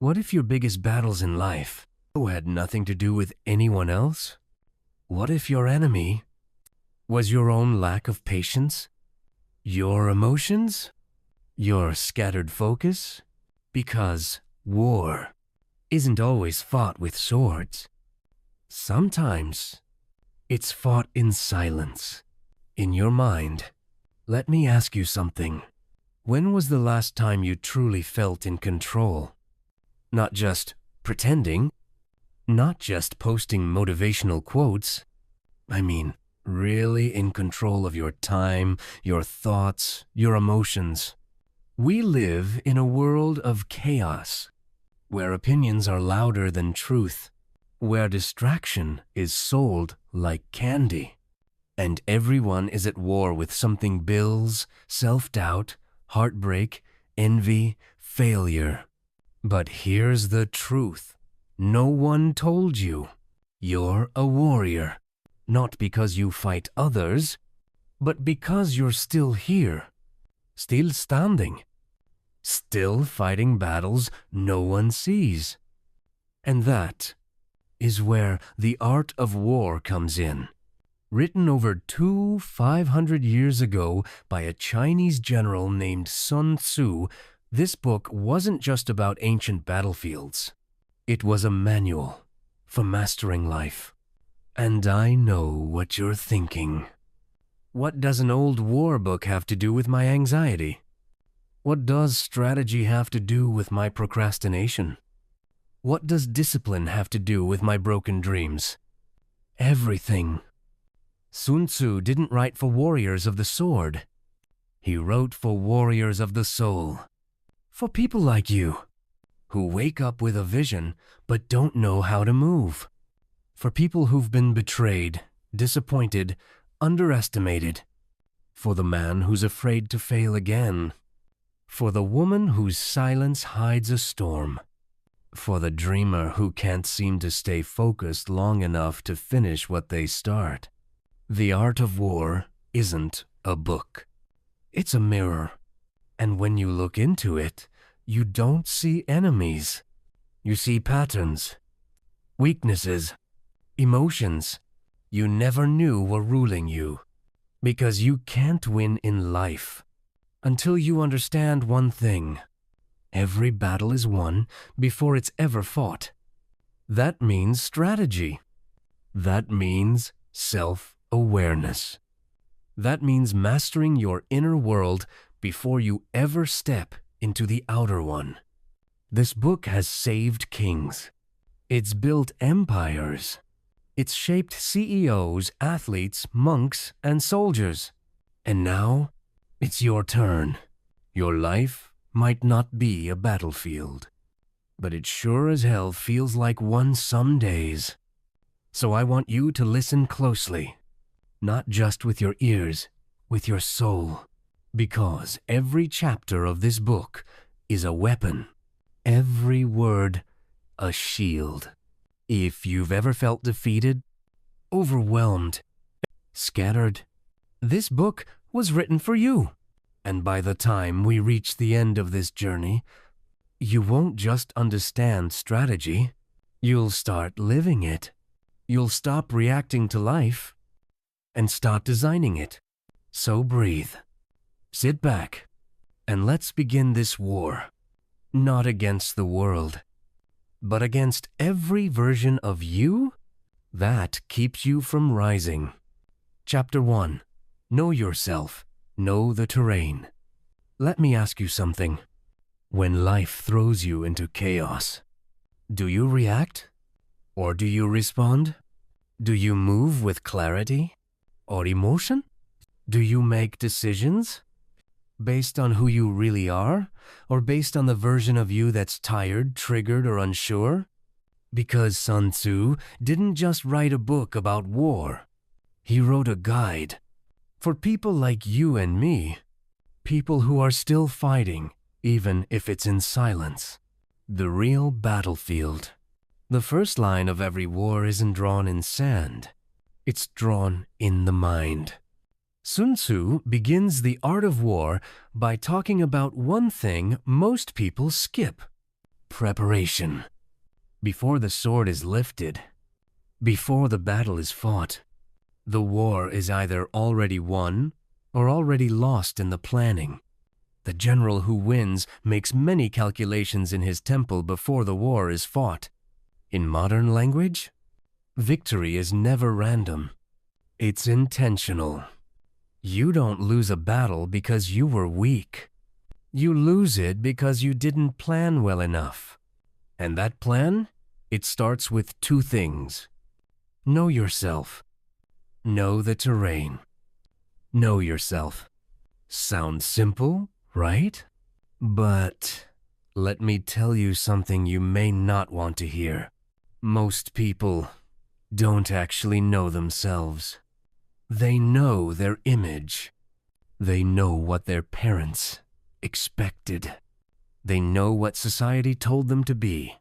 What if your biggest battles in life had nothing to do with anyone else? What if your enemy was your own lack of patience? Your emotions? Your scattered focus? Because war isn't always fought with swords. Sometimes it's fought in silence, in your mind. Let me ask you something. When was the last time you truly felt in control? Not just pretending, not just posting motivational quotes. I mean, really in control of your time, your thoughts, your emotions. We live in a world of chaos, where opinions are louder than truth, where distraction is sold like candy, and everyone is at war with something: bills, self-doubt, heartbreak, envy, failure. But here's the truth. No one told you. You're a warrior, not because you fight others, but because you're still here, still standing, still fighting battles no one sees. And that is where the art of war comes in. Written over 500 years ago by a Chinese general named Sun Tzu, this book wasn't just about ancient battlefields. It was a manual for mastering life. And I know what you're thinking. What does an old war book have to do with my anxiety? What does strategy have to do with my procrastination? What does discipline have to do with my broken dreams? Everything. Sun Tzu didn't write for warriors of the sword. He wrote for warriors of the soul. For people like you, who wake up with a vision but don't know how to move. For people who've been betrayed, disappointed, underestimated. For the man who's afraid to fail again. For the woman whose silence hides a storm. For the dreamer who can't seem to stay focused long enough to finish what they start. The art of war isn't a book. It's a mirror. And when you look into it, you don't see enemies. You see patterns, weaknesses, emotions you never knew were ruling you. Because you can't win in life until you understand one thing. Every battle is won before it's ever fought. That means strategy. That means self-awareness. That means mastering your inner world before you ever step into the outer one. This book has saved kings. It's built empires. It's shaped CEOs, athletes, monks, and soldiers. And now, it's your turn. Your life might not be a battlefield, but it sure as hell feels like one some days. So I want you to listen closely, not just with your ears, with your soul, because every chapter of this book is a weapon, every word a shield. If you've ever felt defeated, overwhelmed, scattered, this book was written for you. And by the time we reach the end of this journey, you won't just understand strategy, you'll start living it. You'll stop reacting to life and start designing it. So breathe, sit back, and let's begin this war, not against the world, but against every version of you that keeps you from rising. Chapter 1. Know yourself. Know the terrain. Let me ask you something. When life throws you into chaos, do you react? Or do you respond? Do you move with clarity or emotion? Do you make decisions based on who you really are, or based on the version of you that's tired, triggered, or unsure? Because Sun Tzu didn't just write a book about war. He wrote a guide for people like you and me, people who are still fighting, even if it's in silence. The real battlefield. The first line of every war isn't drawn in sand. It's drawn in the mind. Sun Tzu begins the art of war by talking about one thing most people skip: preparation. Before the sword is lifted, before the battle is fought, the war is either already won or already lost in the planning. The general who wins makes many calculations in his temple before the war is fought. In modern language, victory is never random. It's intentional. You don't lose a battle because you were weak. You lose it because you didn't plan well enough. And that plan, it starts with two things. Know yourself. Know the terrain. Know yourself. Sounds simple, right? But let me tell you something you may not want to hear. Most people don't actually know themselves. They know their image. They know what their parents expected. They know what society told them to be.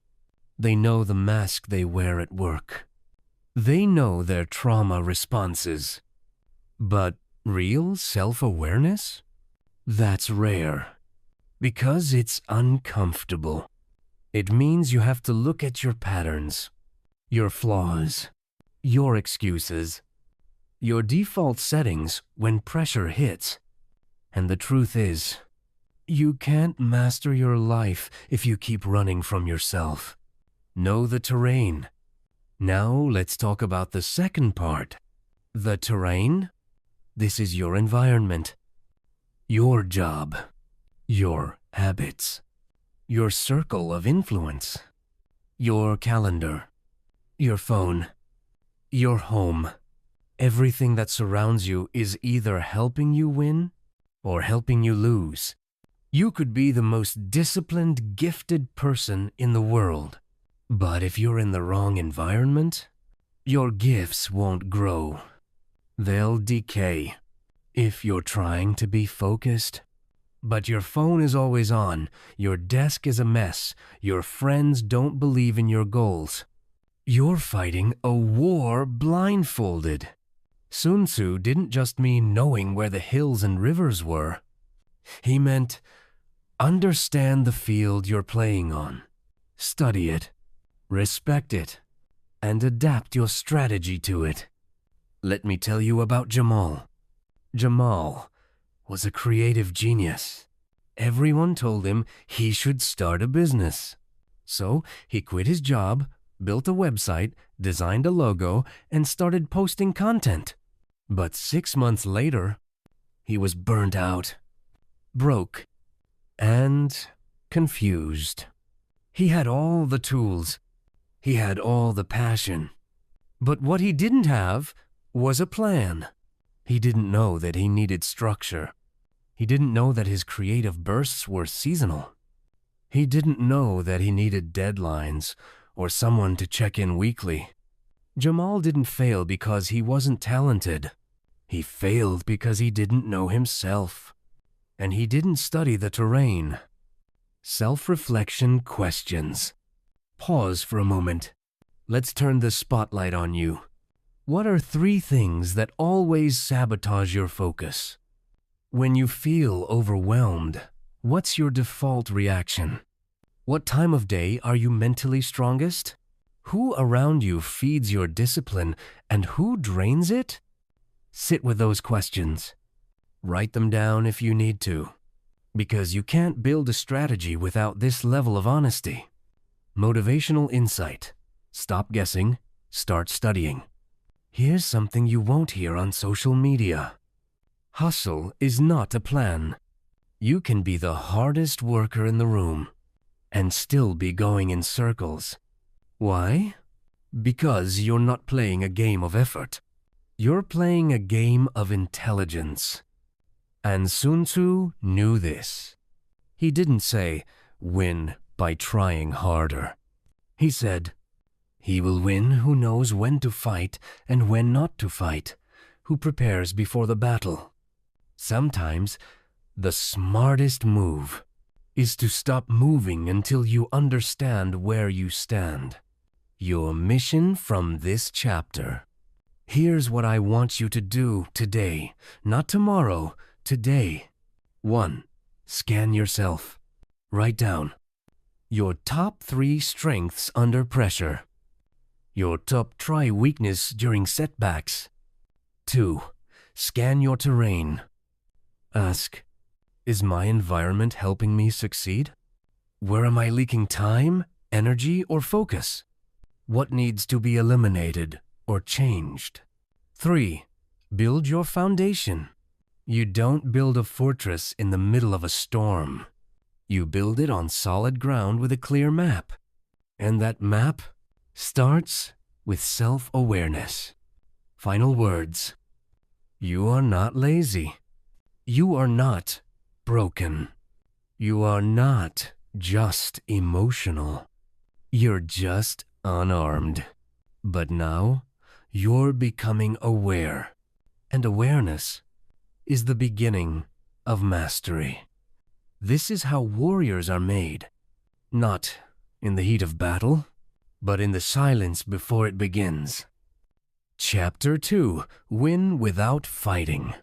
They know the mask they wear at work. They know their trauma responses. But real self-awareness? That's rare. Because it's uncomfortable. It means you have to look at your patterns, your flaws, your excuses, your default settings when pressure hits. And the truth is, you can't master your life if you keep running from yourself. Know the terrain. Now let's talk about the second part. The terrain? This is your environment, your job, your habits, your circle of influence, your calendar, your phone, your home. Everything that surrounds you is either helping you win or helping you lose. You could be the most disciplined, gifted person in the world. But if you're in the wrong environment, your gifts won't grow. They'll decay. If you're trying to be focused, but your phone is always on, your desk is a mess, your friends don't believe in your goals, you're fighting a war blindfolded. Sun Tzu didn't just mean knowing where the hills and rivers were. He meant understand the field you're playing on, study it, respect it, and adapt your strategy to it. Let me tell you about Jamal. Jamal was a creative genius. Everyone told him he should start a business. So he quit his job, built a website, designed a logo, and started posting content. But 6 months later, he was burnt out, broke, and confused. He had all the tools. He had all the passion. But what he didn't have was a plan. He didn't know that he needed structure. He didn't know that his creative bursts were seasonal. He didn't know that he needed deadlines or someone to check in weekly. Jamal didn't fail because he wasn't talented. He failed because he didn't know himself. And he didn't study the terrain. Self-reflection questions. Pause for a moment. Let's turn the spotlight on you. What are 3 things that always sabotage your focus? When you feel overwhelmed, what's your default reaction? What time of day are you mentally strongest? Who around you feeds your discipline and who drains it? Sit with those questions. Write them down if you need to, because you can't build a strategy without this level of honesty. Motivational insight. Stop guessing, start studying. Here's something you won't hear on social media. Hustle is not a plan. You can be the hardest worker in the room and still be going in circles. Why? Because you're not playing a game of effort. You're playing a game of intelligence. And Sun Tzu knew this. He didn't say, win by trying harder. He said, he will win who knows when to fight and when not to fight, who prepares before the battle. Sometimes, the smartest move is to stop moving until you understand where you stand. Your mission from this chapter. Here's what I want you to do today, not tomorrow, today. 1. Scan yourself. Write down, Your top 3 strengths under pressure. Your top try weakness during setbacks. 2. Scan your terrain. Ask, is my environment helping me succeed? Where am I leaking time, energy, or focus? What needs to be eliminated or changed? 3. Build your foundation. You don't build a fortress in the middle of a storm. You build it on solid ground with a clear map. And that map starts with self-awareness. Final words. You are not lazy. You are not broken. You are not just emotional. You're just unarmed. But now, you're becoming aware. And awareness is the beginning of mastery. This is how warriors are made. Not in the heat of battle, but in the silence before it begins. Chapter 2. Win without fighting.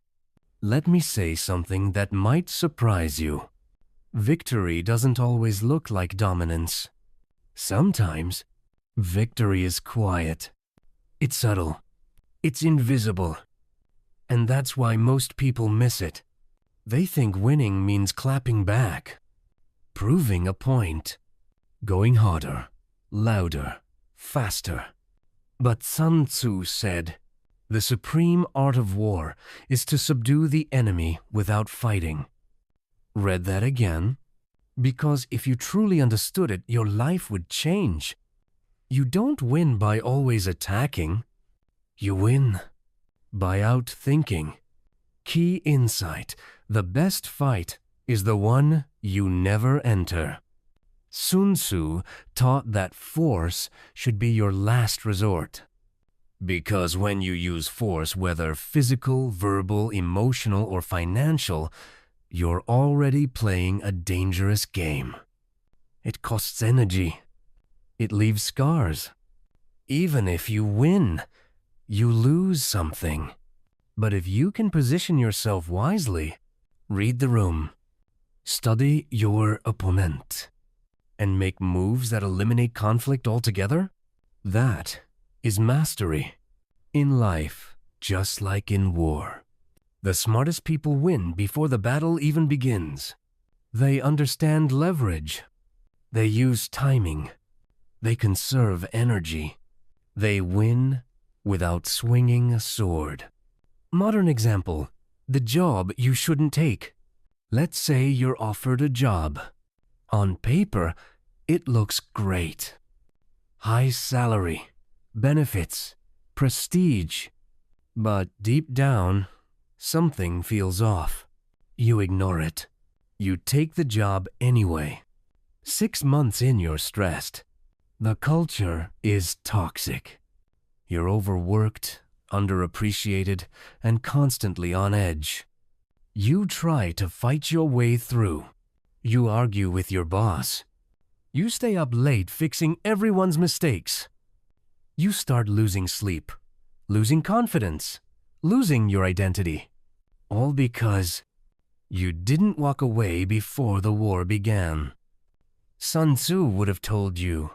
Let me say something that might surprise you. Victory doesn't always look like dominance. Sometimes, victory is quiet. It's subtle. It's invisible. And that's why most people miss it. They think winning means clapping back, proving a point, going harder, louder, faster. But Sun Tzu said, the supreme art of war is to subdue the enemy without fighting. Read that again, because if you truly understood it, your life would change. You don't win by always attacking. You win by outthinking. Key insight: the best fight is the one you never enter. Sun Tzu taught that force should be your last resort. Because when you use force, whether physical, verbal, emotional, or financial, you're already playing a dangerous game. It costs energy. It leaves scars. Even if you win, you lose something. But if you can position yourself wisely, read the room, study your opponent, and make moves that eliminate conflict altogether, that is mastery. In life, just like in war, the smartest people win before the battle even begins. They understand leverage. They use timing. They conserve energy. They win without swinging a sword. Modern example, the job you shouldn't take. Let's say you're offered a job. On paper, it looks great. High salary, benefits, prestige. But deep down, something feels off. You ignore it. You take the job anyway. 6 months in, you're stressed. The culture is toxic. You're overworked, underappreciated, and constantly on edge. You try to fight your way through. You argue with your boss. You stay up late fixing everyone's mistakes. You start losing sleep, losing confidence, losing your identity. All because you didn't walk away before the war began. Sun Tzu would have told you,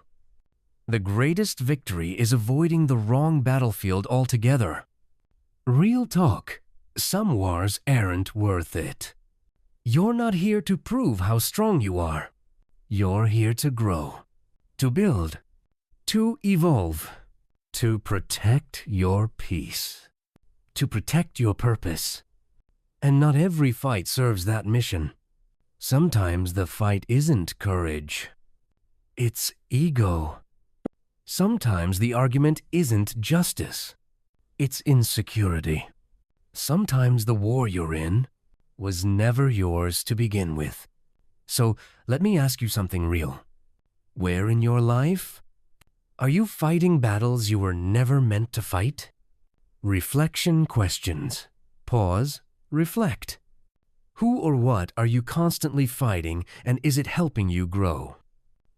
the greatest victory is avoiding the wrong battlefield altogether. Real talk, some wars aren't worth it. You're not here to prove how strong you are. You're here to grow, to build, to evolve, to protect your peace, to protect your purpose. And not every fight serves that mission. Sometimes the fight isn't courage. It's ego. Sometimes the argument isn't justice. It's insecurity. Sometimes the war you're in was never yours to begin with. So let me ask you something real. Where in your life are you fighting battles you were never meant to fight? Reflection questions. Pause. Reflect. Who or what are you constantly fighting, and is it helping you grow?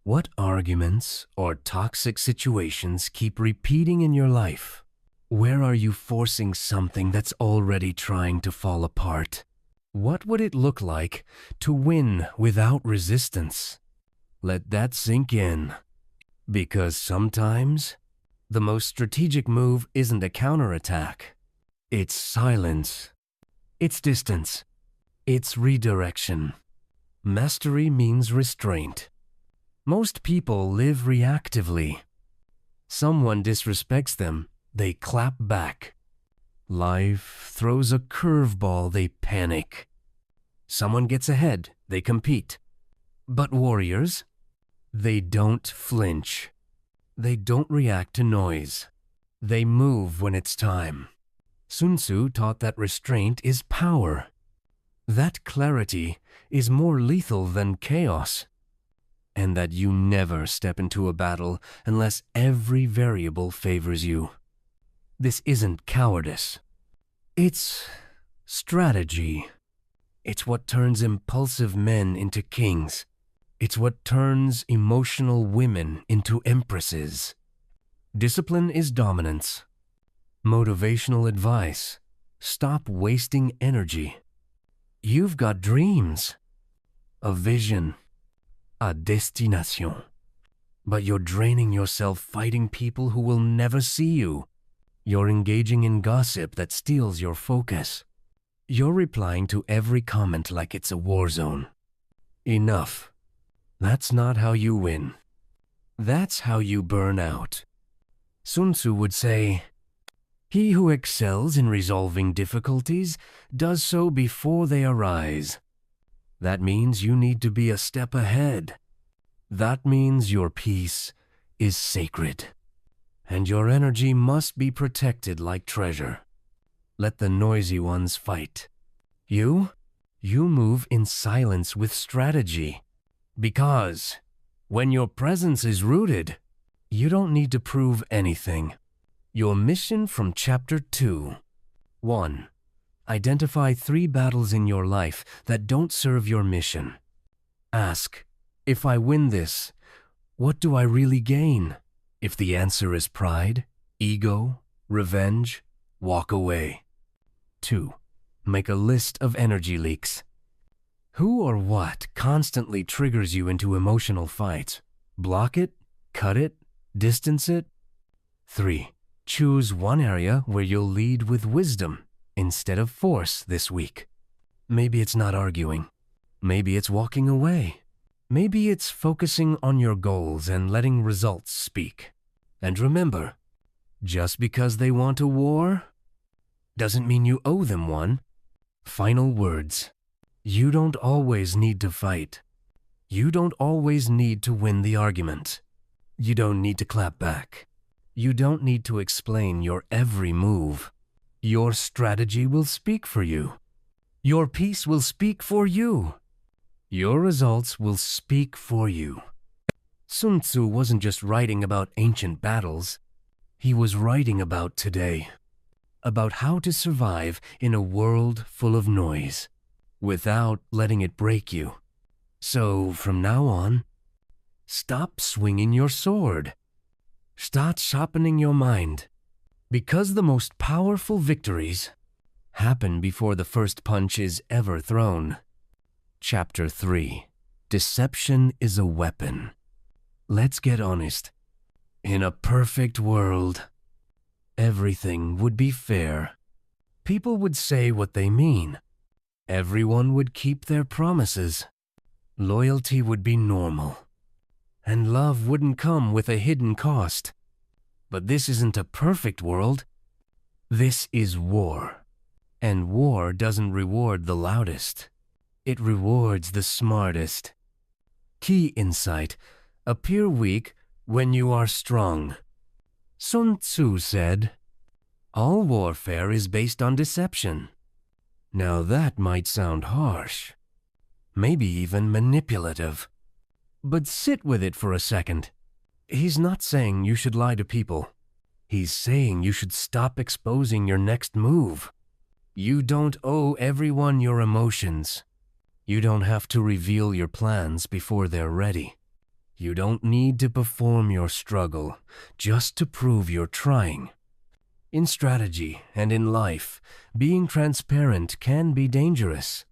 What arguments or toxic situations keep repeating in your life? Where are you forcing something that's already trying to fall apart? What would it look like to win without resistance? Let that sink in. Because sometimes, the most strategic move isn't a counterattack. It's silence. It's distance. It's redirection. Mastery means restraint. Most people live reactively. Someone disrespects them, they clap back. Life throws a curveball, they panic. Someone gets ahead, they compete. But warriors, they don't flinch. They don't react to noise. They move when it's time. Sun Tzu taught that restraint is power. That clarity is more lethal than chaos. And that you never step into a battle unless every variable favors you. This isn't cowardice. It's strategy. It's what turns impulsive men into kings. It's what turns emotional women into empresses. Discipline is dominance. Motivational advice. Stop wasting energy. You've got dreams. A vision. A destination. But you're draining yourself fighting people who will never see you. You're engaging in gossip that steals your focus. You're replying to every comment like it's a war zone. Enough. That's not how you win. That's how you burn out. Sun Tzu would say, "He who excels in resolving difficulties does so before they arise." That means you need to be a step ahead. That means your peace is sacred. And your energy must be protected like treasure. Let the noisy ones fight. You move in silence with strategy. Because when your presence is rooted, you don't need to prove anything. Your mission from Chapter 2. 1. Identify 3 battles in your life that don't serve your mission. Ask, if I win this, what do I really gain? If the answer is pride, ego, revenge, walk away. 2. Make a list of energy leaks. Who or what constantly triggers you into emotional fights? Block it, cut it, distance it. 3. Choose one area where you'll lead with wisdom instead of force this week. Maybe it's not arguing. Maybe it's walking away. Maybe it's focusing on your goals and letting results speak. And remember, just because they want a war doesn't mean you owe them one. Final words. You don't always need to fight. You don't always need to win the argument. You don't need to clap back. You don't need to explain your every move. Your strategy will speak for you. Your peace will speak for you. Your results will speak for you. Sun Tzu wasn't just writing about ancient battles. He was writing about today. About how to survive in a world full of noise, without letting it break you. So, from now on, stop swinging your sword. Start sharpening your mind. Because the most powerful victories happen before the first punch is ever thrown. Chapter 3. Deception is a weapon. Let's get honest. In a perfect world, everything would be fair. People would say what they mean. Everyone would keep their promises. Loyalty would be normal. And love wouldn't come with a hidden cost. But this isn't a perfect world. This is war. And war doesn't reward the loudest. It rewards the smartest. Key insight: appear weak when you are strong. Sun Tzu said, "All warfare is based on deception." Now that might sound harsh, maybe even manipulative. But sit with it for a second. He's not saying you should lie to people. He's saying you should stop exposing your next move. You don't owe everyone your emotions. You don't have to reveal your plans before they're ready. You don't need to perform your struggle just to prove you're trying. In strategy and in life, being transparent can be dangerous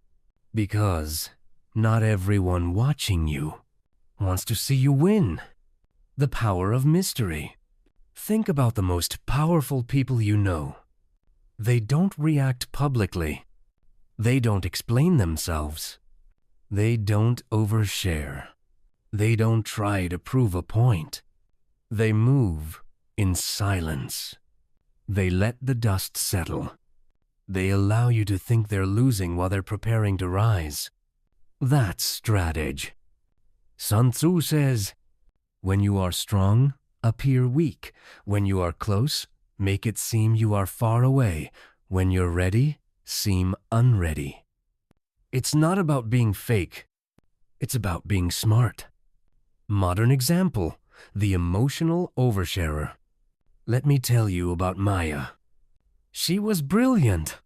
because not everyone watching you wants to see you win. The power of mystery. Think about the most powerful people you know. They don't react publicly. They don't explain themselves. They don't overshare. They don't try to prove a point. They move in silence. They let the dust settle. They allow you to think they're losing while they're preparing to rise. That's strategy. Sun Tzu says, "When you are strong, appear weak. When you are close, make it seem you are far away. When you're ready, seem unready." It's not about being fake. It's about being smart. Modern example, the emotional oversharer. Let me tell you about Maya. She was brilliant,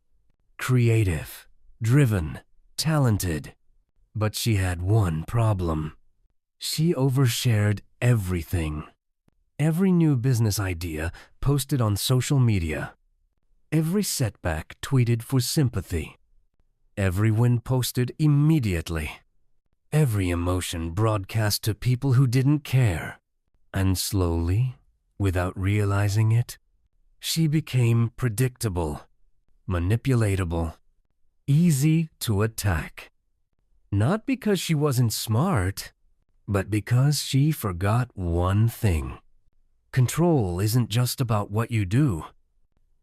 creative, driven, talented. But she had one problem. She overshared everything. Every new business idea posted on social media. Every setback tweeted for sympathy. Every win posted immediately. Every emotion broadcast to people who didn't care. And slowly, without realizing it, she became predictable, manipulatable, easy to attack. Not because she wasn't smart, but because she forgot one thing. Control isn't just about what you do.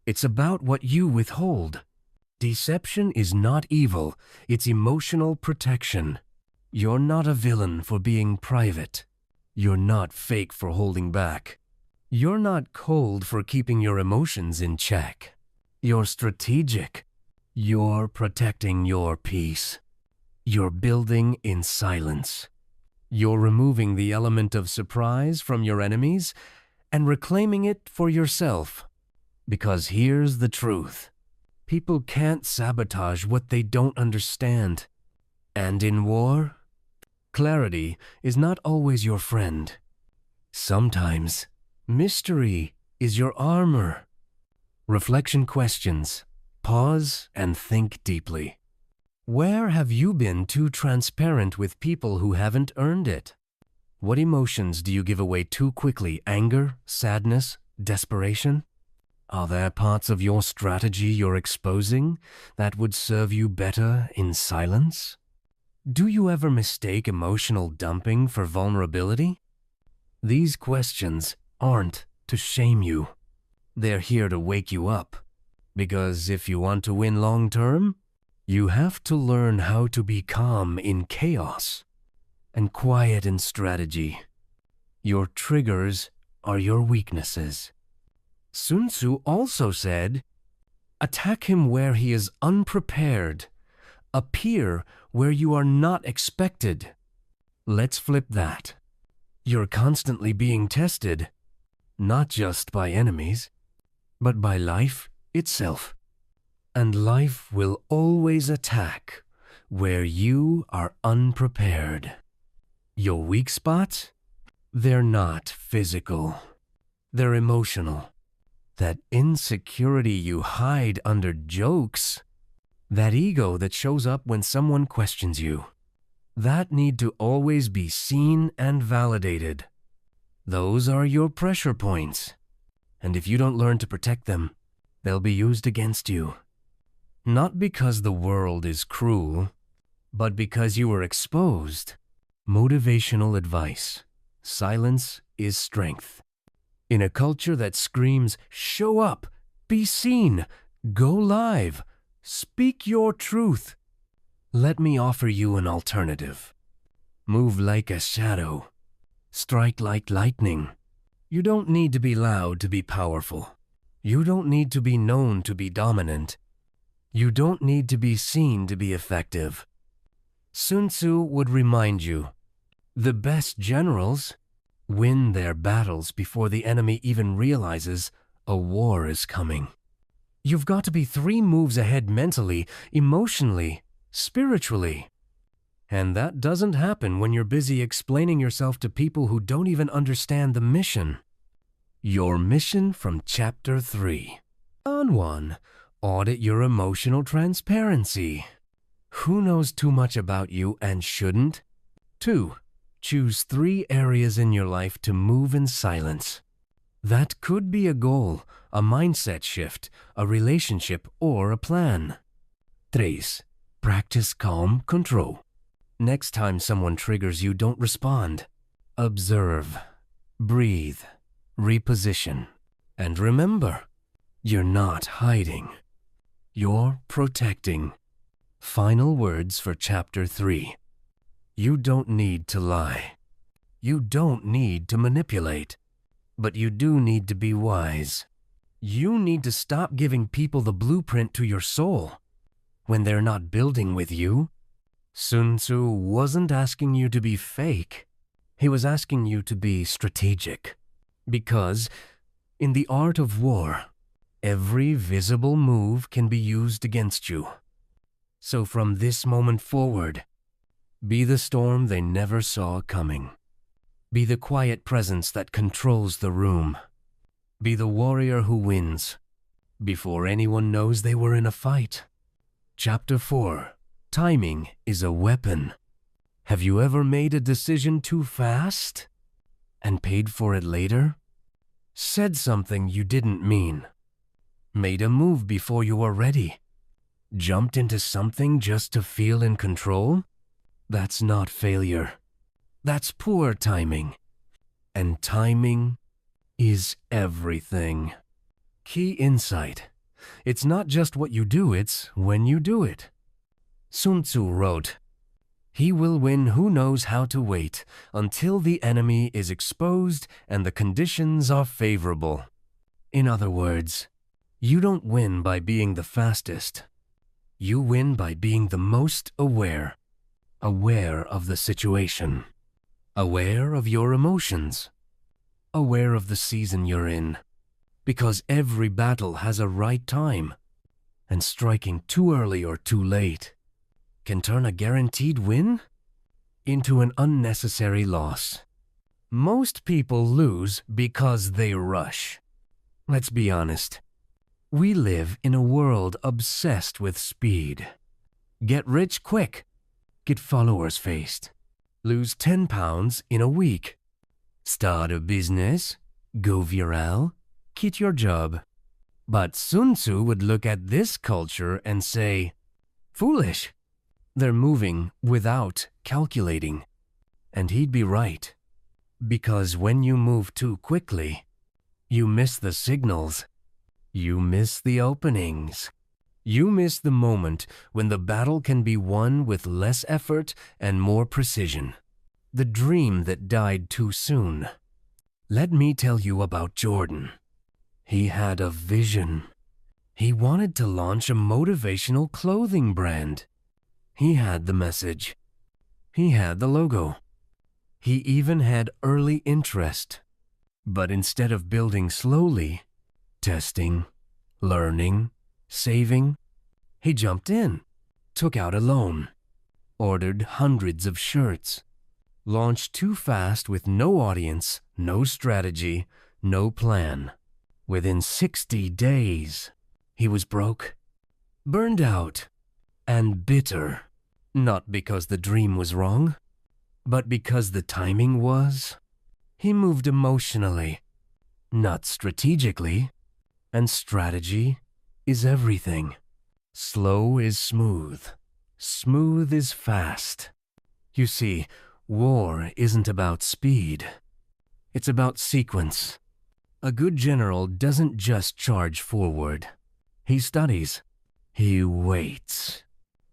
It's about what you withhold. Deception is not evil, it's emotional protection. You're not a villain for being private. You're not fake for holding back. You're not cold for keeping your emotions in check. You're strategic. You're protecting your peace. You're building in silence. You're removing the element of surprise from your enemies and reclaiming it for yourself. Because here's the truth. People can't sabotage what they don't understand. And in war, clarity is not always your friend. Sometimes, mystery is your armor. Reflection questions. Pause and think deeply. Where have you been too transparent with people who haven't earned it? What emotions do you give away too quickly? Anger, sadness, desperation? Are there parts of your strategy you're exposing that would serve you better in silence? Do you ever mistake emotional dumping for vulnerability? These questions aren't to shame you. They're here to wake you up. Because if you want to win long term, you have to learn how to be calm in chaos and quiet in strategy. Your triggers are your weaknesses. Sun Tzu also said, "Attack him where he is unprepared. Appear where you are not expected." Let's flip that. You're constantly being tested, not just by enemies, but by life itself. And life will always attack where you are unprepared. Your weak spots? They're not physical. They're emotional. That insecurity you hide under jokes. That ego that shows up when someone questions you. That need to always be seen and validated. Those are your pressure points. And if you don't learn to protect them, they'll be used against you. Not because the world is cruel, but because you were exposed. Motivational advice. Silence is strength. In a culture that screams, "Show up, be seen, go live, speak your truth," let me offer you an alternative. Move like a shadow. Strike like lightning. You don't need to be loud to be powerful. You don't need to be known to be dominant. You don't need to be seen to be effective. Sun Tzu would remind you, the best generals win their battles before the enemy even realizes a war is coming. You've got to be 3 moves ahead mentally, emotionally, spiritually. And that doesn't happen when you're busy explaining yourself to people who don't even understand the mission. Your mission from Chapter 3. On 1. Audit your emotional transparency. Who knows too much about you and shouldn't? 2. Choose 3 areas in your life to move in silence. That could be a goal, a mindset shift, a relationship, or a plan. 3. Practice calm control. Next time someone triggers you, don't respond. Observe, breathe, reposition. And remember, you're not hiding. You're protecting. Final words for Chapter 3. You don't need to lie. You don't need to manipulate. But you do need to be wise. You need to stop giving people the blueprint to your soul when they're not building with you. Sun Tzu wasn't asking you to be fake. He was asking you to be strategic. Because in the art of war, every visible move can be used against you. So from this moment forward, be the storm they never saw coming. Be the quiet presence that controls the room. Be the warrior who wins before anyone knows they were in a fight. Chapter 4. Timing is a weapon. Have you ever made a decision too fast and paid for it later? Said something you didn't mean. Made a move before you were ready. Jumped into something just to feel in control? That's not failure. That's poor timing. And timing is everything. Key insight. It's not just what you do, it's when you do it. Sun Tzu wrote, "He will win who knows how to wait until the enemy is exposed and the conditions are favorable." In other words, you don't win by being the fastest. You win by being the most aware. Aware of the situation. Aware of your emotions. Aware of the season you're in. Because every battle has a right time, and striking too early or too late can turn a guaranteed win into an unnecessary loss. Most people lose because they rush. Let's be honest. We live in a world obsessed with speed. Get rich quick. Get followers fast. Lose 10 pounds in a week. Start a business. Go viral. Quit your job. But Sun Tzu would look at this culture and say, "Foolish. They're moving without calculating." And he'd be right. Because when you move too quickly, you miss the signals. You miss the openings. You miss the moment when the battle can be won with less effort and more precision. The dream that died too soon. Let me tell you about Jordan. He had a vision. He wanted to launch a motivational clothing brand. He had the message. He had the logo. He even had early interest. But instead of building slowly, testing, learning, saving, he jumped in, took out a loan, ordered hundreds of shirts, launched too fast with no audience, no strategy, no plan. Within 60 days, he was broke, burned out, and bitter. Not because the dream was wrong, but because the timing was. He moved emotionally, not strategically, and strategy is everything. Slow is smooth. Smooth is fast. You see, war isn't about speed. It's about sequence. A good general doesn't just charge forward. He studies. He waits.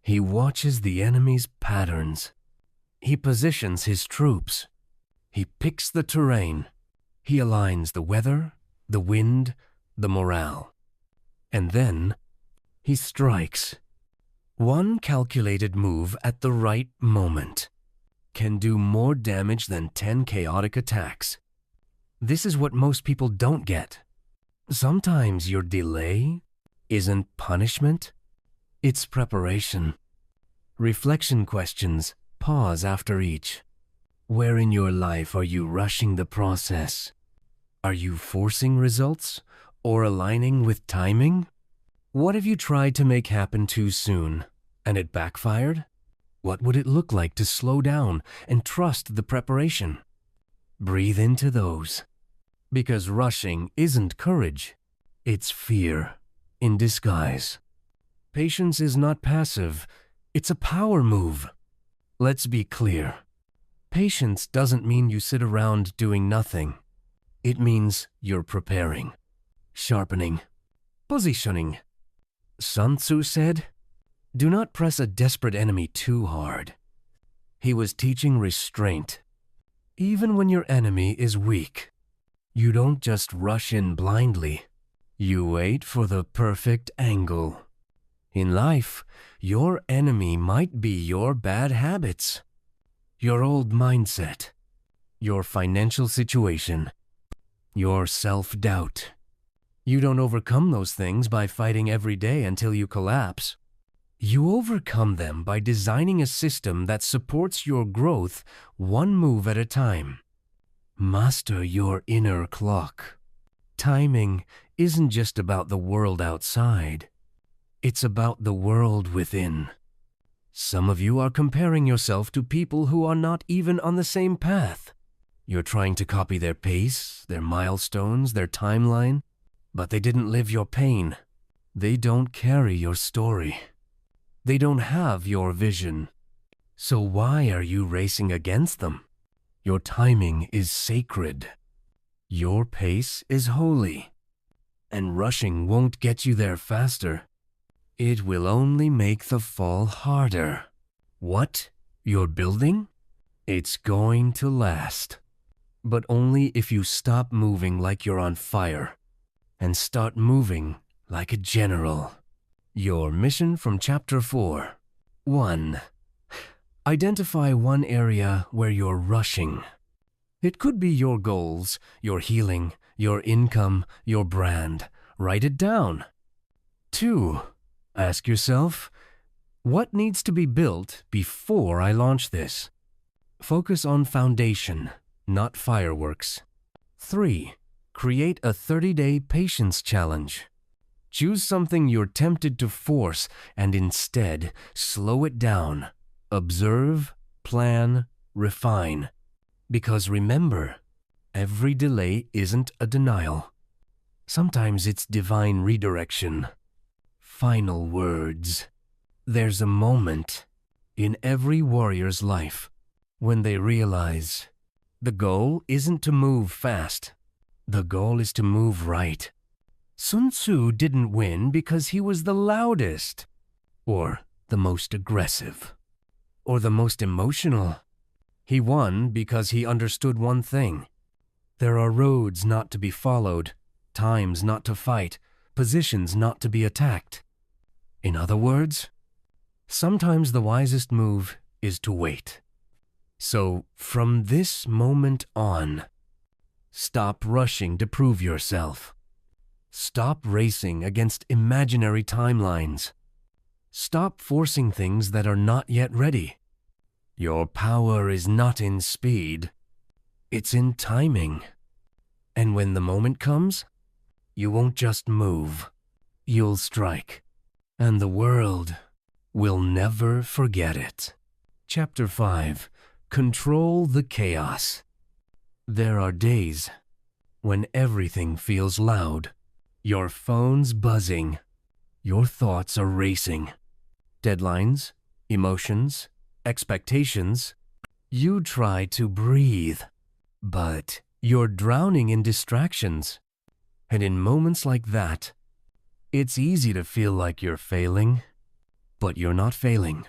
He watches the enemy's patterns. He positions his troops. He picks the terrain. He aligns the weather, the wind, the morale. And then he strikes. One calculated move at the right moment can do more damage than 10 chaotic attacks. This is what most people don't get. Sometimes your delay isn't punishment, it's preparation. Reflection questions pause after each. Where in your life are you rushing the process? Are you forcing results or aligning with timing? What have you tried to make happen too soon and it backfired? What would it look like to slow down and trust the preparation? Breathe into those. Because rushing isn't courage, it's fear in disguise. Patience is not passive, it's a power move. Let's be clear. Patience doesn't mean you sit around doing nothing. It means you're preparing, sharpening, positioning. Sun Tzu said, "Do not press a desperate enemy too hard." He was teaching restraint. Even when your enemy is weak, you don't just rush in blindly. You wait for the perfect angle. In life, your enemy might be your bad habits, your old mindset, your financial situation, your self-doubt. You don't overcome those things by fighting every day until you collapse. You overcome them by designing a system that supports your growth one move at a time. Master your inner clock. Timing isn't just about the world outside. It's about the world within. Some of you are comparing yourself to people who are not even on the same path. You're trying to copy their pace, their milestones, their timeline, but they didn't live your pain. They don't carry your story. They don't have your vision. So why are you racing against them? Your timing is sacred. Your pace is holy. And rushing won't get you there faster. It will only make the fall harder. What you're building? It's going to last. But only if you stop moving like you're on fire and start moving like a general. Your mission from Chapter 4. 1. Identify one area where you're rushing. It could be your goals, your healing, your income, your brand. Write it down. 2. Ask yourself, what needs to be built before I launch this? Focus on foundation, not fireworks. 3. Create a 30-day patience challenge. Choose something you're tempted to force and instead slow it down. Observe, plan, refine. Because remember, every delay isn't a denial. Sometimes it's divine redirection. Final words. There's a moment in every warrior's life when they realize the goal isn't to move fast. The goal is to move right. Sun Tzu didn't win because he was the loudest, or the most aggressive, or the most emotional. He won because he understood one thing. There are roads not to be followed, times not to fight, positions not to be attacked. In other words, sometimes the wisest move is to wait. So, from this moment on, stop rushing to prove yourself. Stop racing against imaginary timelines. Stop forcing things that are not yet ready. Your power is not in speed, it's in timing. And when the moment comes, you won't just move, you'll strike. And the world will never forget it. Chapter 5. Control the chaos. There are days when everything feels loud. Your phone's buzzing. Your thoughts are racing. Deadlines, emotions, expectations. You try to breathe, but you're drowning in distractions. And in moments like that, it's easy to feel like you're failing, but you're not failing.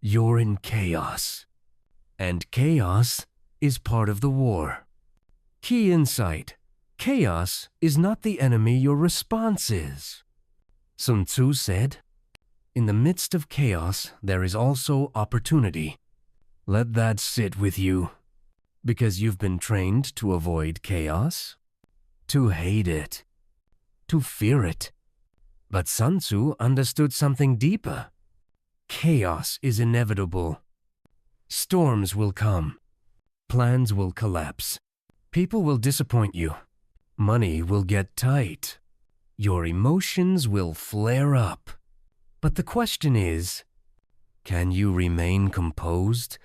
You're in chaos. And chaos is part of the war. Key insight: chaos is not the enemy, your response is. Sun Tzu said, "In the midst of chaos, there is also opportunity." Let that sit with you, because you've been trained to avoid chaos, to hate it, to fear it. But Sun Tzu understood something deeper. Chaos is inevitable. Storms will come. Plans will collapse. People will disappoint you. Money will get tight. Your emotions will flare up. But the question is, Can you remain composed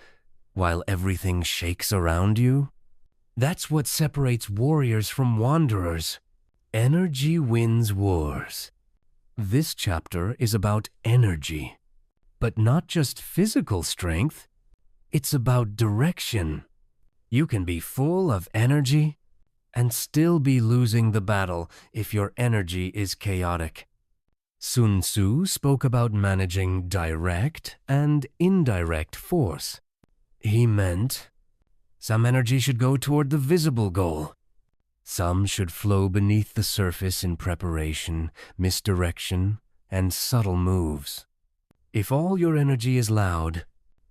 while everything shakes around you? That's what separates warriors from wanderers. Energy wins wars. This chapter is about energy, but not just physical strength. It's about direction. You can be full of energy and still be losing the battle if your energy is chaotic. Sun Tzu spoke about managing direct and indirect force. He meant some energy should go toward the visible goal. Some should flow beneath the surface in preparation, misdirection, and subtle moves. If all your energy is loud,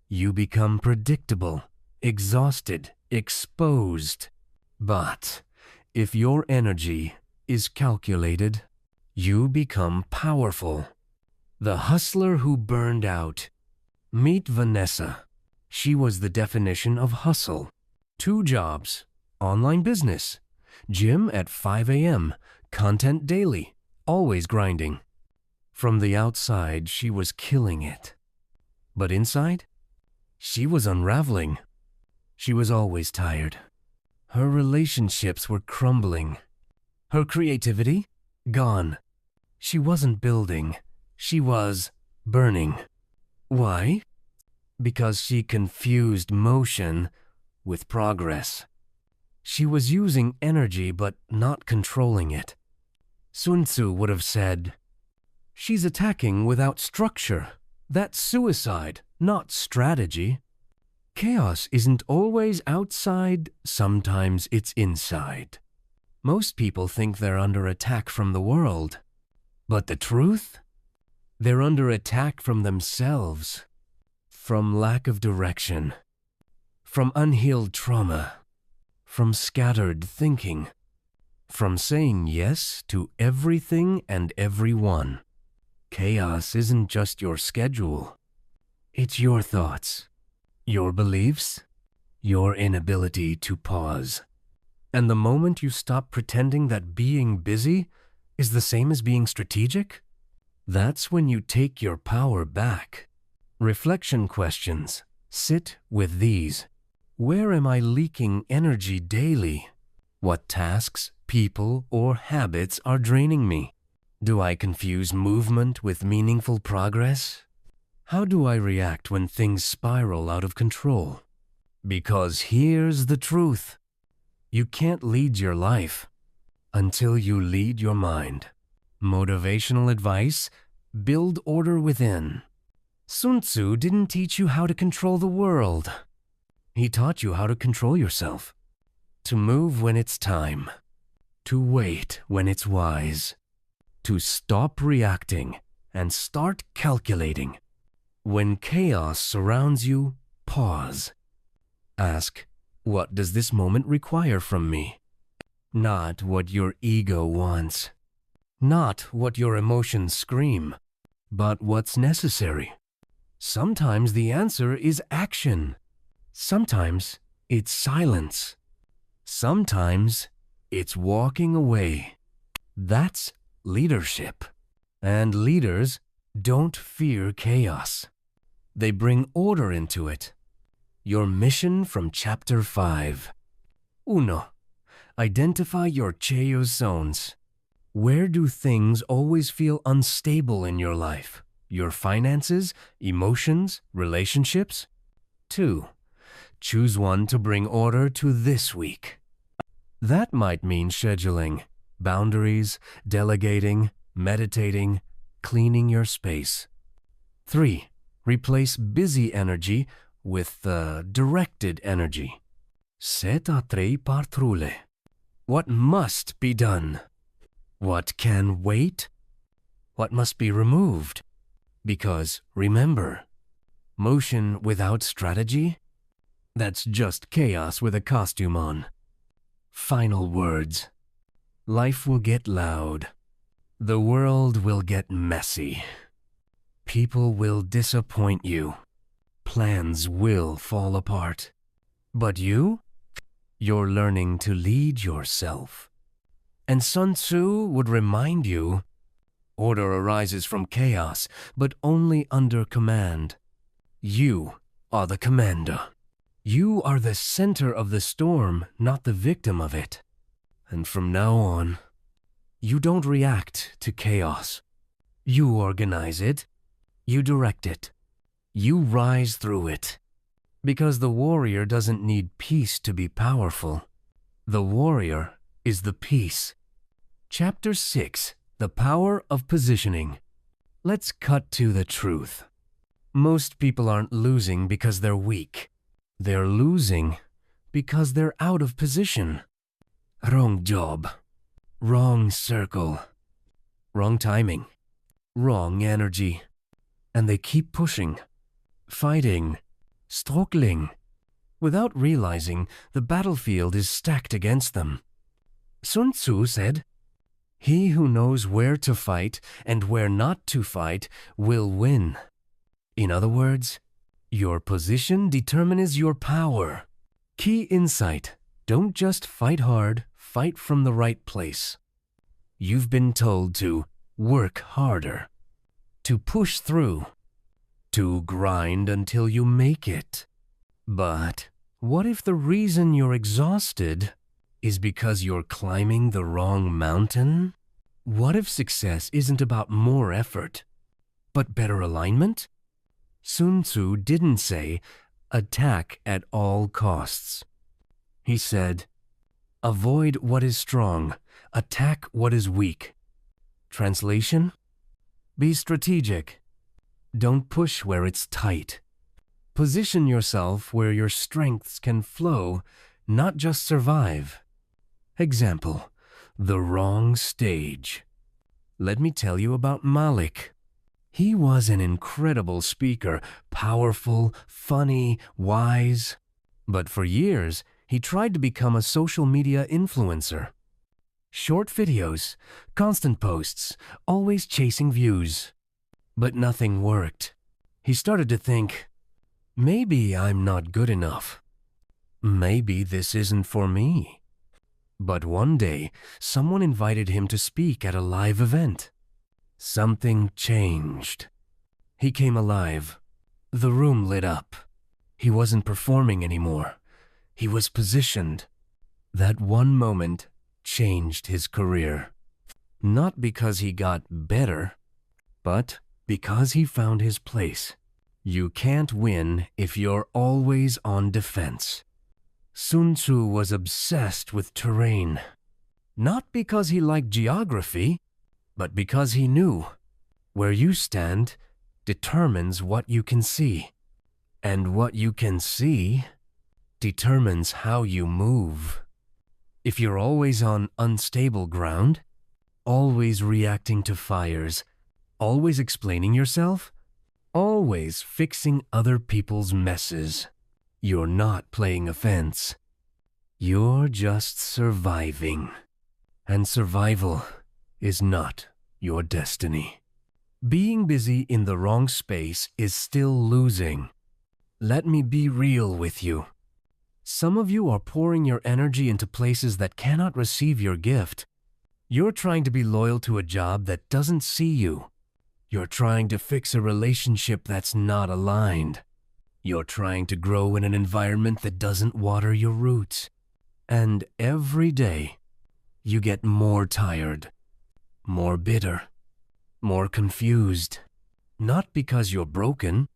you become predictable, exhausted, exposed. But if your energy is calculated, you become powerful. The hustler who burned out. Meet Vanessa. She was the definition of hustle. 2 jobs, online business, gym at 5 a.m., content daily, always grinding. From the outside, she was killing it. But inside, she was unraveling. She was always tired. Her relationships were crumbling. Her creativity, gone. She wasn't building. She was burning. Why? Because she confused motion with progress. She was using energy but not controlling it. Sun Tzu would have said, "She's attacking without structure. That's suicide, not strategy." Chaos isn't always outside, sometimes it's inside. Most people think they're under attack from the world. But the truth? They're under attack from themselves, from lack of direction, from unhealed trauma, from scattered thinking, from saying yes to everything and everyone. Chaos isn't just your schedule. It's your thoughts, your beliefs, your inability to pause. And the moment you stop pretending that being busy is the same as being strategic, that's when you take your power back. Reflection questions. Sit with these. Where am I leaking energy daily? What tasks, people, or habits are draining me? Do I confuse movement with meaningful progress? How do I react when things spiral out of control? Because here's the truth. You can't lead your life until you lead your mind. Motivational advice: build order within. Sun Tzu didn't teach you how to control the world. He taught you how to control yourself. To move when it's time. To wait when it's wise. To stop reacting and start calculating. When chaos surrounds you, pause. Ask, what does this moment require from me? Not what your ego wants. Not what your emotions scream, but what's necessary. Sometimes the answer is action. Sometimes it's silence. Sometimes it's walking away. That's leadership. And leaders don't fear chaos. They bring order into it. Your mission from Chapter 5. 1. Identify your chaos zones. Where do things always feel unstable in your life? Your finances, emotions, relationships? 2. Choose one to bring order to this week. That might mean scheduling, boundaries, delegating, meditating, cleaning your space. 3. Replace busy energy with directed energy. Seta trei partrule. What must be done? What can wait? What must be removed? Because remember, motion without strategy? That's just chaos with a costume on. Final words. Life will get loud. The world will get messy. People will disappoint you. Plans will fall apart. But you're learning to lead yourself. And Sun Tzu would remind you, order arises from chaos, but only under command. You are the commander. You are the center of the storm, not the victim of it. And from now on, you don't react to chaos. You organize it. You direct it. You rise through it. Because the warrior doesn't need peace to be powerful. The warrior is the peace. Chapter 6, The Power of Positioning. Let's cut to the truth. Most people aren't losing because they're weak. They're losing because they're out of position. Wrong job. Wrong circle. Wrong timing. Wrong energy. And they keep pushing, fighting, struggling, without realizing the battlefield is stacked against them. Sun Tzu said, "He who knows where to fight and where not to fight will win." In other words, your position determines your power. Key insight: don't just fight hard, fight from the right place. You've been told to work harder, to push through, to grind until you make it. But what if the reason you're exhausted is because you're climbing the wrong mountain? What if success isn't about more effort, but better alignment? Sun Tzu didn't say, attack at all costs. He said, avoid what is strong, attack what is weak. Translation? Be strategic. Don't push where it's tight. Position yourself where your strengths can flow, not just survive. Example, the wrong stage. Let me tell you about Malik. He was an incredible speaker, powerful, funny, wise. But for years, he tried to become a social media influencer. Short videos, constant posts, always chasing views. But nothing worked. He started to think, maybe I'm not good enough. Maybe this isn't for me. But one day, someone invited him to speak at a live event. Something changed. He came alive. The room lit up. He wasn't performing anymore. He was positioned. That one moment changed his career. Not because he got better, but because he found his place. You can't win if you're always on defense. Sun Tzu was obsessed with terrain. Not because he liked geography, but because he knew where you stand determines what you can see. And what you can see determines how you move. If you're always on unstable ground, always reacting to fires, always explaining yourself, always fixing other people's messes, you're not playing offense. You're just surviving. And survival is not your destiny. Being busy in the wrong space is still losing. Let me be real with you. Some of you are pouring your energy into places that cannot receive your gift. You're trying to be loyal to a job that doesn't see you. You're trying to fix a relationship that's not aligned. You're trying to grow in an environment that doesn't water your roots. And every day, you get more tired, more bitter, more confused. Not because you're broken,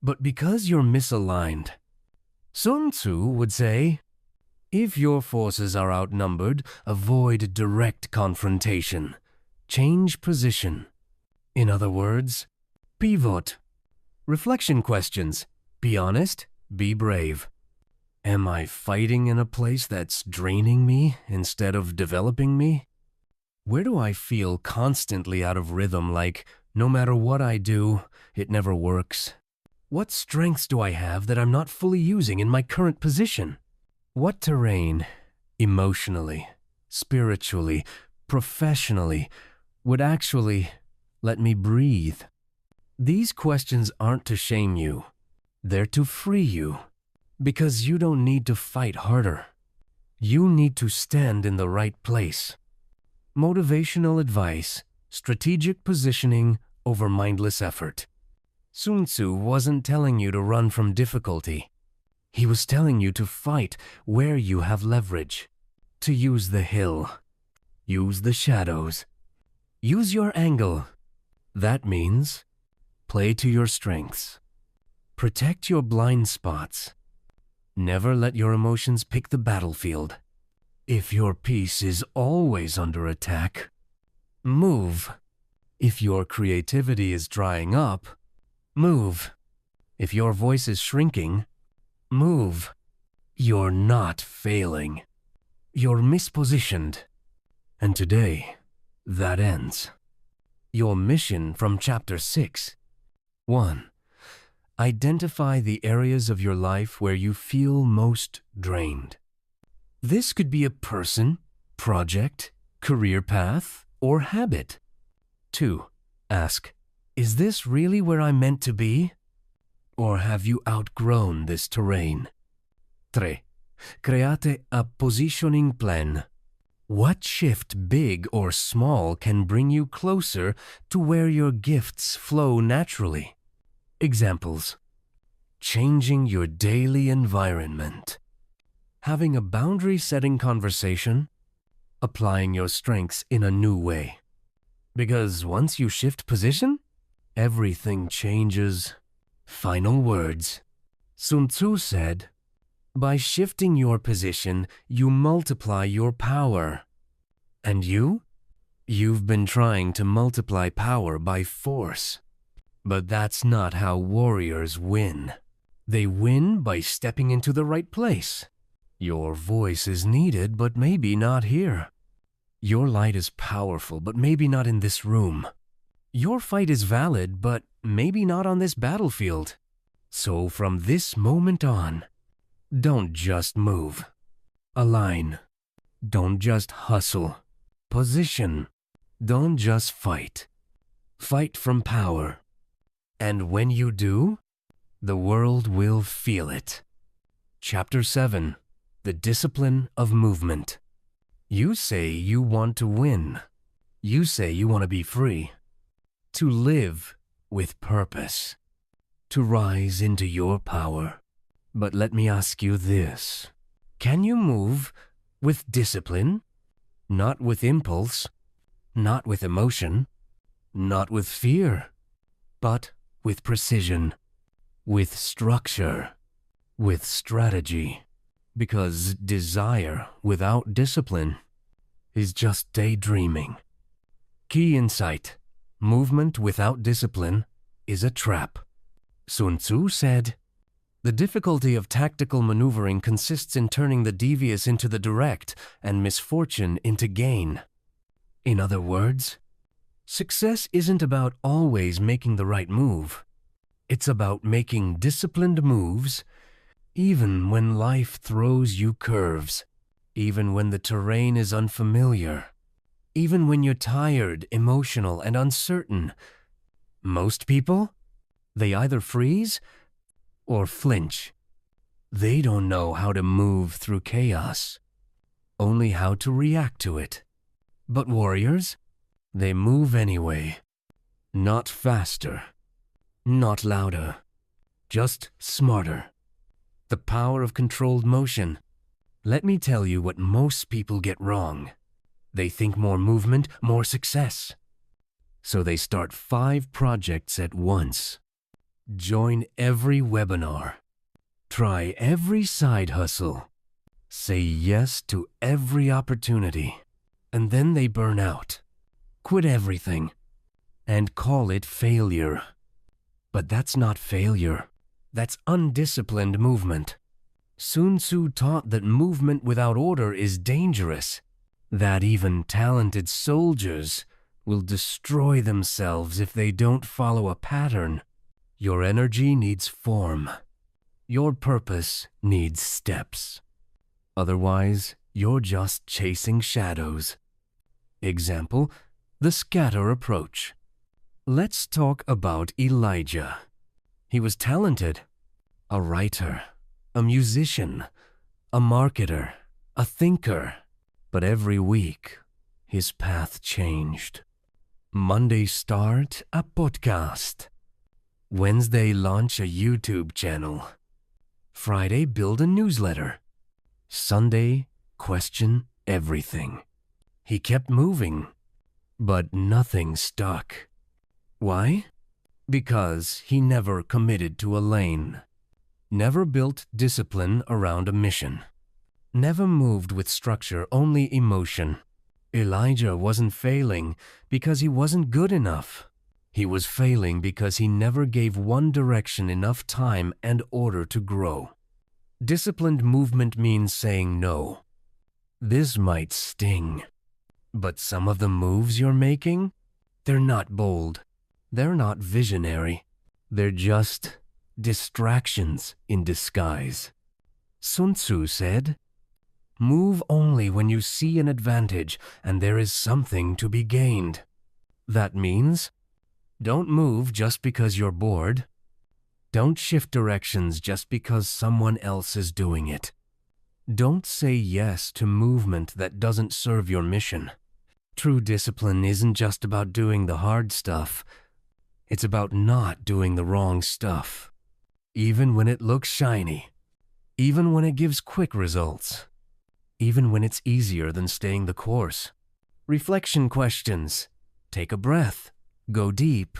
but because you're misaligned. Sun Tzu would say, if your forces are outnumbered, avoid direct confrontation. Change position. In other words, pivot. Reflection questions. Be honest, be brave. Am I fighting in a place that's draining me instead of developing me? Where do I feel constantly out of rhythm, like no matter what I do, it never works? What strengths do I have that I'm not fully using in my current position? What terrain, emotionally, spiritually, professionally, would actually let me breathe? These questions aren't to shame you. They're to free you. Because you don't need to fight harder. You need to stand in the right place. Motivational advice, strategic positioning over mindless effort. Sun Tzu wasn't telling you to run from difficulty. He was telling you to fight where you have leverage, to use the hill, use the shadows, use your angle. That means play to your strengths. Protect your blind spots. Never let your emotions pick the battlefield. If your peace is always under attack, move. If your creativity is drying up, move. If your voice is shrinking, move. You're not failing. You're mispositioned. And today, that ends. Your mission from Chapter 6. 1. Identify the areas of your life where you feel most drained. This could be a person, project, career path, or habit. 2. Ask, is this really where I'm meant to be? Or have you outgrown this terrain? 3. Create a positioning plan. What shift, big or small, can bring you closer to where your gifts flow naturally? Examples: changing your daily environment, having a boundary-setting conversation, applying your strengths in a new way. Because once you shift position, everything changes. Final words. Sun Tzu said, by shifting your position, you multiply your power. And you've been trying to multiply power by force. But that's not how warriors win. They win by stepping into the right place. Your voice is needed, but maybe not here. Your light is powerful, but maybe not in this room. Your fight is valid, but maybe not on this battlefield. So from this moment on, don't just move. Align. Don't just hustle. Position. Don't just fight. Fight from power. And when you do, the world will feel it. Chapter 7. The Discipline of Movement. You say you want to win. You say you want to be free. To live with purpose. To rise into your power. But let me ask you this. Can you move with discipline? Not with impulse. Not with emotion. Not with fear. But with precision. With structure. With strategy. Because desire without discipline is just daydreaming. Key insight. Movement without discipline is a trap. Sun Tzu said, the difficulty of tactical maneuvering consists in turning the devious into the direct and misfortune into gain. In other words, success isn't about always making the right move. It's about making disciplined moves even when life throws you curves, even when the terrain is unfamiliar, even when you're tired, emotional, and uncertain. Most people, they either freeze or flinch. They don't know how to move through chaos, only how to react to it. But warriors, they move anyway. Not faster, not louder, just smarter. The power of controlled motion. Let me tell you what most people get wrong. They think more movement, more success. So they start 5 projects at once. Join every webinar. Try every side hustle. Say yes to every opportunity. And then they burn out. Quit everything. And call it failure. But that's not failure. That's undisciplined movement. Sun Tzu taught that movement without order is dangerous. That even talented soldiers will destroy themselves if they don't follow a pattern. Your energy needs form. Your purpose needs steps. Otherwise, you're just chasing shadows. Example, the scatter approach. Let's talk about Elijah. He was talented, a writer, a musician, a marketer, a thinker. But every week, his path changed. Monday start a podcast. Wednesday, launch a YouTube channel. Friday, build a newsletter. Sunday, question everything. He kept moving, but nothing stuck. Why? Because he never committed to a lane. Never built discipline around a mission. Never moved with structure, only emotion. Elijah wasn't failing because he wasn't good enough. He was failing because he never gave one direction enough time and order to grow. Disciplined movement means saying no. This might sting, but some of the moves you're making, they're not bold. They're not visionary. They're just distractions in disguise. Sun Tzu said, "Move only when you see an advantage and there is something to be gained." That means, don't move just because you're bored. Don't shift directions just because someone else is doing it. Don't say yes to movement that doesn't serve your mission. True discipline isn't just about doing the hard stuff. It's about not doing the wrong stuff. Even when it looks shiny. Even when it gives quick results. Even when it's easier than staying the course. Reflection questions. Take a breath. Go deep.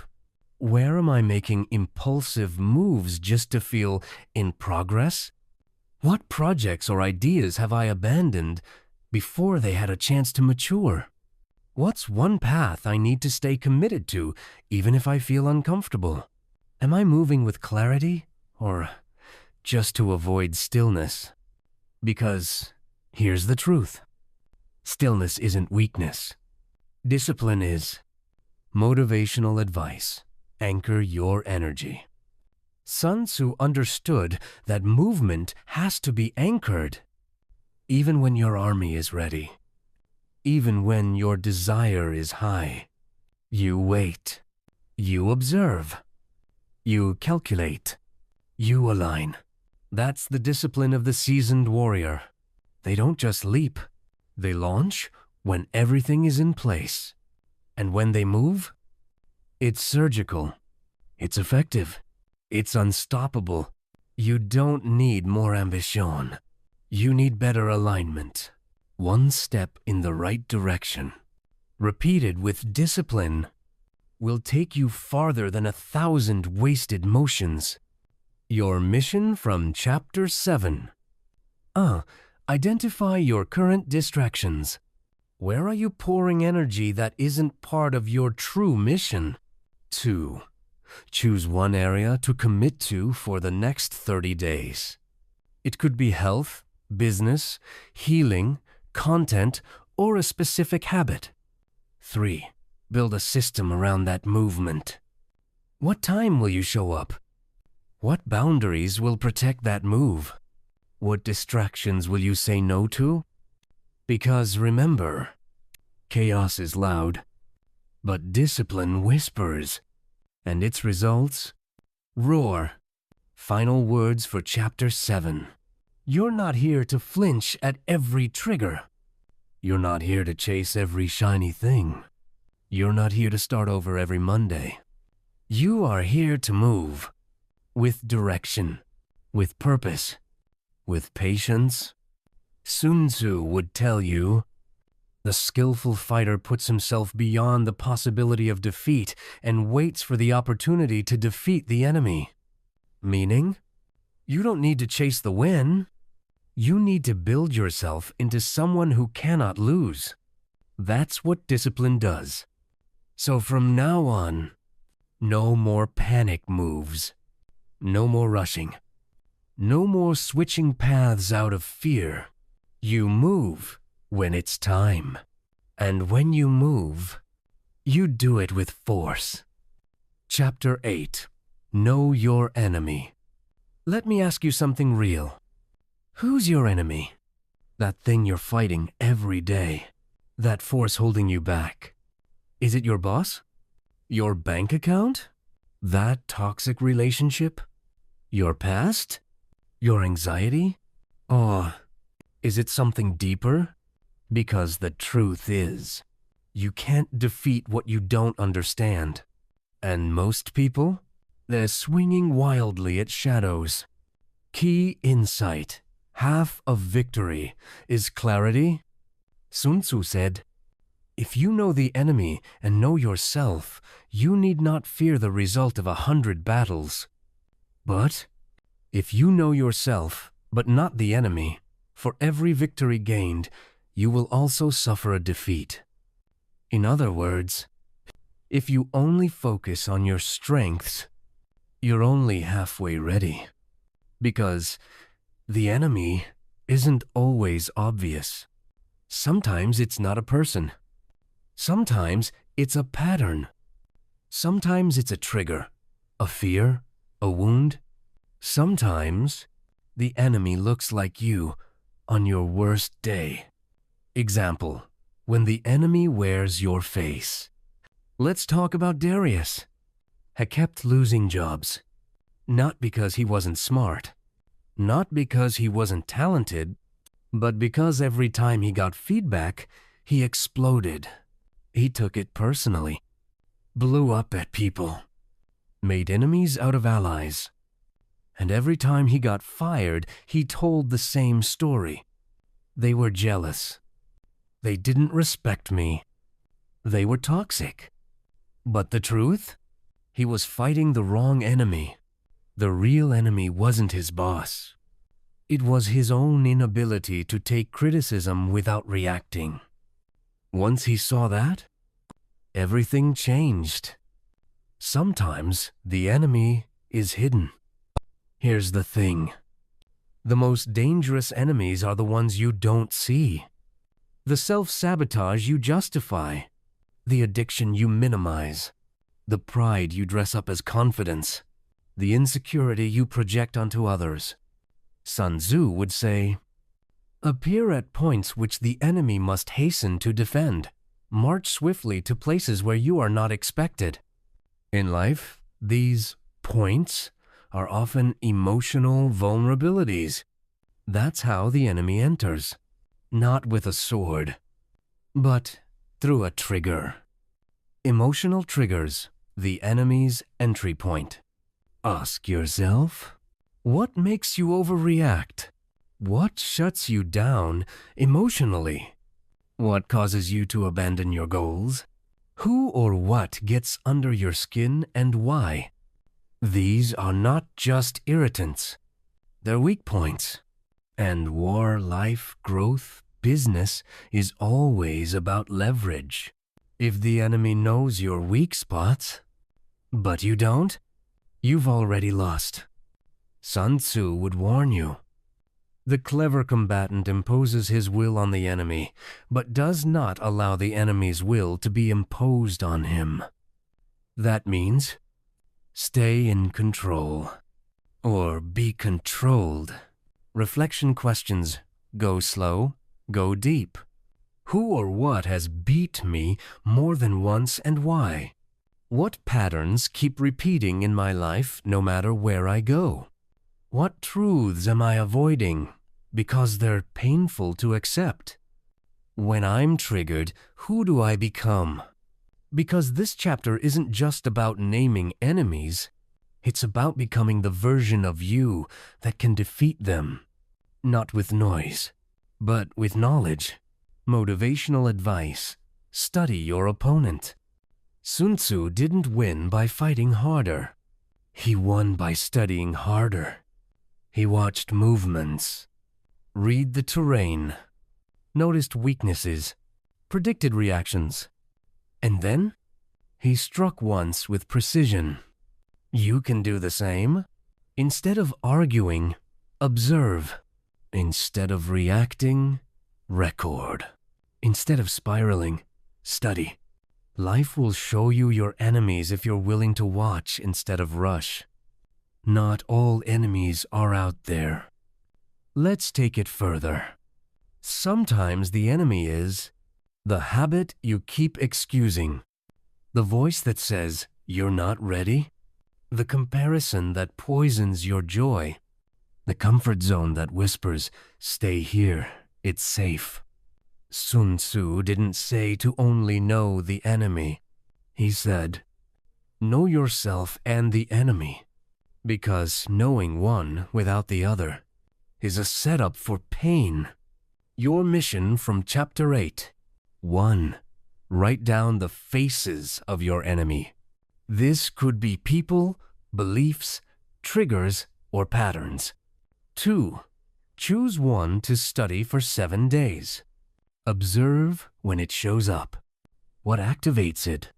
Where am I making impulsive moves just to feel in progress? What projects or ideas have I abandoned before they had a chance to mature? What's one path I need to stay committed to, even if I feel uncomfortable? Am I moving with clarity, or just to avoid stillness? Because here's the truth. Stillness isn't weakness. Discipline is. Motivational advice. Anchor your energy. Sun Tzu understood that movement has to be anchored, even when your army is ready, even when your desire is high. You wait, you observe, you calculate, you align. That's the discipline of the seasoned warrior. They don't just leap, they launch when everything is in place. And when they move, it's surgical, it's effective. It's unstoppable. You don't need more ambition. You need better alignment. One step in the right direction, repeated with discipline, will take you farther than 1,000 wasted motions. Your mission from Chapter 7. Identify your current distractions. Where are you pouring energy that isn't part of your true mission? 2. Choose one area to commit to for the next 30 days. It could be health, business, healing, content, or a specific habit. 3. Build a system around that movement. What time will you show up? What boundaries will protect that move? What distractions will you say no to? Because remember, chaos is loud, but discipline whispers. And its results? Roar. Final words for Chapter 7. You're not here to flinch at every trigger. You're not here to chase every shiny thing. You're not here to start over every Monday. You are here to move. With direction. With purpose. With patience. Sun Tzu would tell you, the skillful fighter puts himself beyond the possibility of defeat and waits for the opportunity to defeat the enemy. Meaning, you don't need to chase the win. You need to build yourself into someone who cannot lose. That's what discipline does. So from now on, no more panic moves. No more rushing. No more switching paths out of fear. You move when it's time. And when you move, you do it with force. Chapter 8. Know your enemy. Let me ask you something real. Who's your enemy? That thing you're fighting every day. That force holding you back. Is it your boss? Your bank account? That toxic relationship? Your past? Your anxiety? Or is it something deeper? Because the truth is, you can't defeat what you don't understand. And most people, They're swinging wildly at shadows. Key insight, half of victory, is clarity. Sun Tzu said, "If you know the enemy and know yourself, you need not fear the result of 100 battles. But if you know yourself, but not the enemy, for every victory gained, you will also suffer a defeat." In other words, if you only focus on your strengths, you're only halfway ready. Because the enemy isn't always obvious. Sometimes it's not a person. Sometimes it's a pattern. Sometimes it's a trigger, a fear, a wound. Sometimes the enemy looks like you on your worst day. Example, when the enemy wears your face. Let's talk about Darius. He kept losing jobs. Not because he wasn't smart. Not because he wasn't talented. But because every time he got feedback, he exploded. He took it personally. Blew up at people. Made enemies out of allies. And every time he got fired, he told the same story. They were jealous. They didn't respect me. They were toxic. But the truth? He was fighting the wrong enemy. The real enemy wasn't his boss. It was his own inability to take criticism without reacting. Once he saw that, everything changed. Sometimes the enemy is hidden. Here's the thing. The most dangerous enemies are the ones you don't see. The self-sabotage you justify. The addiction you minimize. The pride you dress up as confidence. The insecurity you project onto others. Sun Tzu would say, "Appear at points which the enemy must hasten to defend. March swiftly to places where you are not expected." In life, these points are often emotional vulnerabilities. That's how the enemy enters. Not with a sword, but through a trigger. Emotional triggers, the enemy's entry point. Ask yourself, what makes you overreact? What shuts you down emotionally? What causes you to abandon your goals? Who or what gets under your skin and why? These are not just irritants. They're weak points. And war, life, growth, business is always about leverage. If the enemy knows your weak spots, but you don't, you've already lost. Sun Tzu would warn you. The clever combatant imposes his will on the enemy, but does not allow the enemy's will to be imposed on him. That means stay in control, or be controlled. Reflection questions: go slow, go deep. Who or what has beat me more than once and why? What patterns keep repeating in my life no matter where I go? What truths am I avoiding because they're painful to accept? When I'm triggered, who do I become? Because this chapter isn't just about naming enemies. It's about becoming the version of you that can defeat them. Not with noise, but with knowledge. Motivational advice. Study your opponent. Sun Tzu didn't win by fighting harder. He won by studying harder. He watched movements, read the terrain, noticed weaknesses, predicted reactions, and then he struck once with precision. You can do the same. Instead of arguing, observe. Instead of reacting, record. Instead of spiraling, study. Life will show you your enemies if you're willing to watch instead of rush. Not all enemies are out there. Let's take it further. Sometimes the enemy is the habit you keep excusing, the voice that says you're not ready, the comparison that poisons your joy, the comfort zone that whispers, stay here, it's safe. Sun Tzu didn't say to only know the enemy. He said, Know yourself and the enemy, because knowing one without the other is a setup for pain. Your mission from Chapter 8. 1. Write down the faces of your enemy. This could be people, beliefs, triggers, or patterns. 2. Choose one to study for 7 days. Observe when it shows up, what activates it,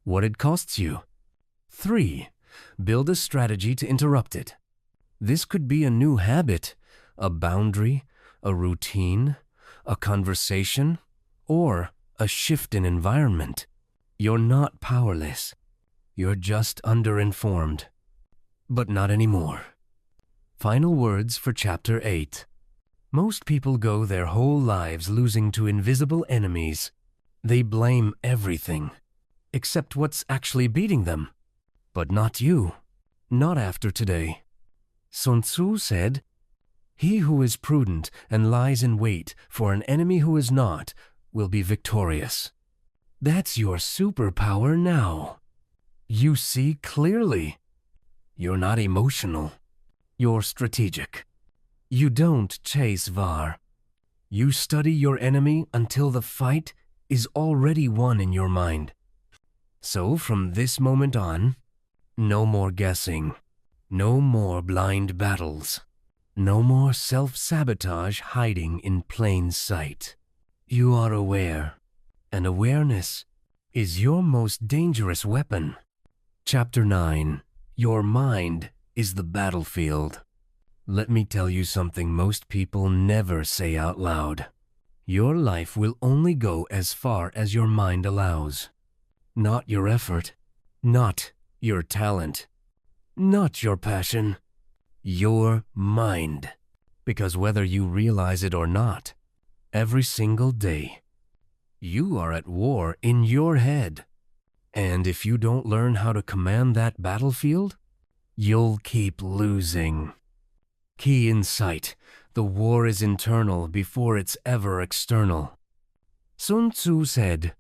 what it costs you. 3. Build a strategy to interrupt it. This could be a new habit, a boundary, a routine, a conversation, or a shift in environment. You're not powerless. You're just underinformed. But not anymore. Final words for Chapter 8. Most people go their whole lives losing to invisible enemies. They blame everything, except what's actually beating them. But not you. Not after today. Sun Tzu said, "He who is prudent and lies in wait for an enemy who is not will be victorious." That's your superpower now. You see clearly. You're not emotional. You're strategic. You don't chase var. You study your enemy until the fight is already won in your mind. So from this moment on, no more guessing. No more blind battles. No more self-sabotage hiding in plain sight. You are aware, and awareness is your most dangerous weapon. Chapter 9. Your mind is the battlefield. Let me tell you something most people never say out loud. Your life will only go as far as your mind allows. Not your effort, not your talent, not your passion, your mind. Because whether you realize it or not, every single day, you are at war in your head. And if you don't learn how to command that battlefield, you'll keep losing. Key insight: the war is internal before it's ever external. Sun Tzu said,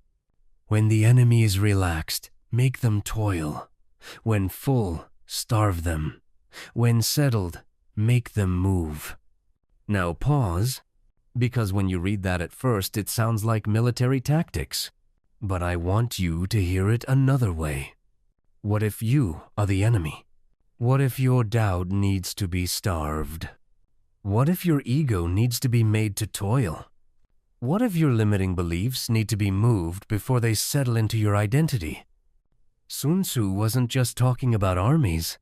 "When the enemy is relaxed, make them toil. When full, starve them. When settled, make them move." Now pause, because when you read that at first, it sounds like military tactics. But I want you to hear it another way. What if you are the enemy? What if your doubt needs to be starved? What if your ego needs to be made to toil? What if your limiting beliefs need to be moved before they settle into your identity? Sun Tzu wasn't just talking about armies.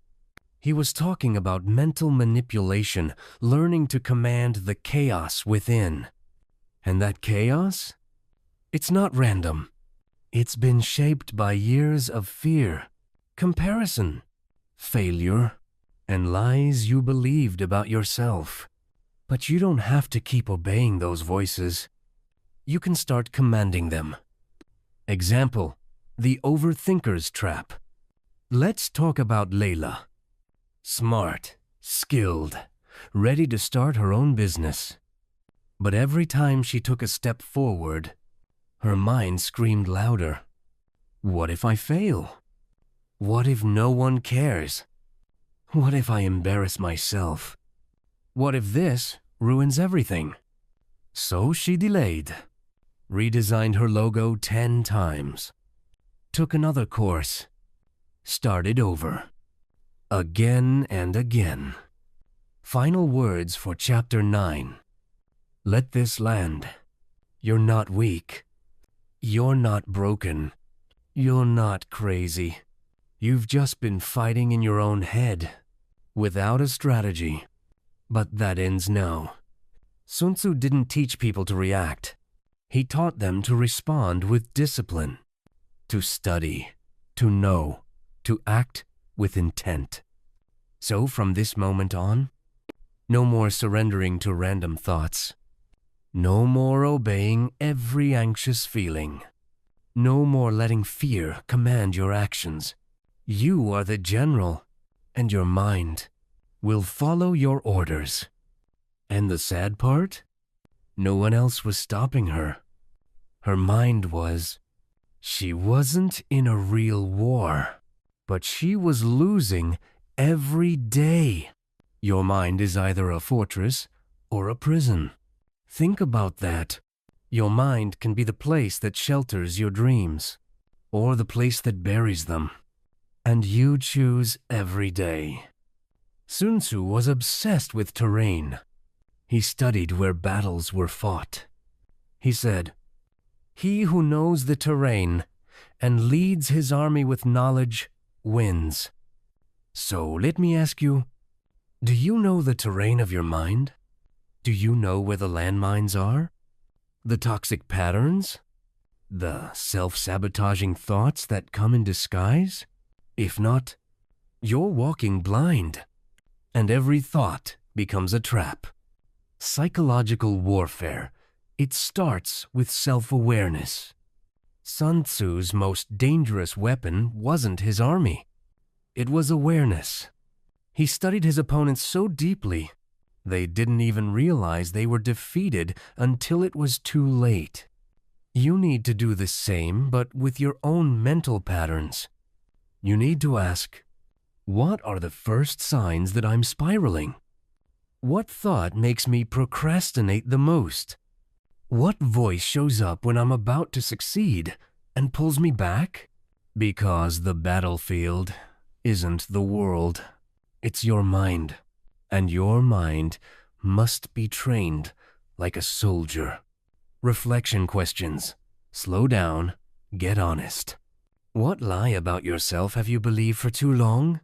He was talking about mental manipulation, learning to command the chaos within. And that chaos? It's not random. It's been shaped by years of fear, comparison, failure, and lies you believed about yourself. But you don't have to keep obeying those voices. You can start commanding them. Example: the overthinker's trap. Let's talk about Layla. Smart, skilled, ready to start her own business. But every time she took a step forward, her mind screamed louder. What if I fail? What if no one cares? What if I embarrass myself? What if this ruins everything? So she delayed, redesigned her logo 10 times, took another course, started over, again and again. Final words for Chapter 9. Let this land. You're not weak. You're not broken. You're not crazy. You've just been fighting in your own head, without a strategy. But that ends now. Sun Tzu didn't teach people to react. He taught them to respond with discipline, to study, to know, to act with intent. So from this moment on, no more surrendering to random thoughts. No more obeying every anxious feeling. No more letting fear command your actions. You are the general, and your mind will follow your orders. And the sad part? No one else was stopping her. Her mind was. She wasn't in a real war, but she was losing every day. Your mind is either a fortress or a prison. Think about that. Your mind can be the place that shelters your dreams, or the place that buries them. And you choose every day. Sun Tzu was obsessed with terrain. He studied where battles were fought. He said, "He who knows the terrain and leads his army with knowledge wins." So let me ask you, do you know the terrain of your mind? Do you know where the landmines are? The toxic patterns? The self-sabotaging thoughts that come in disguise? If not, you're walking blind, and every thought becomes a trap. Psychological warfare, it starts with self-awareness. Sun Tzu's most dangerous weapon wasn't his army. It was awareness. He studied his opponents so deeply, they didn't even realize they were defeated until it was too late. You need to do the same, but with your own mental patterns. You need to ask, what are the first signs that I'm spiraling? What thought makes me procrastinate the most? What voice shows up when I'm about to succeed and pulls me back? Because the battlefield isn't the world. It's your mind. And your mind must be trained like a soldier. Reflection questions. Slow down. Get honest. What lie about yourself have you believed for too long?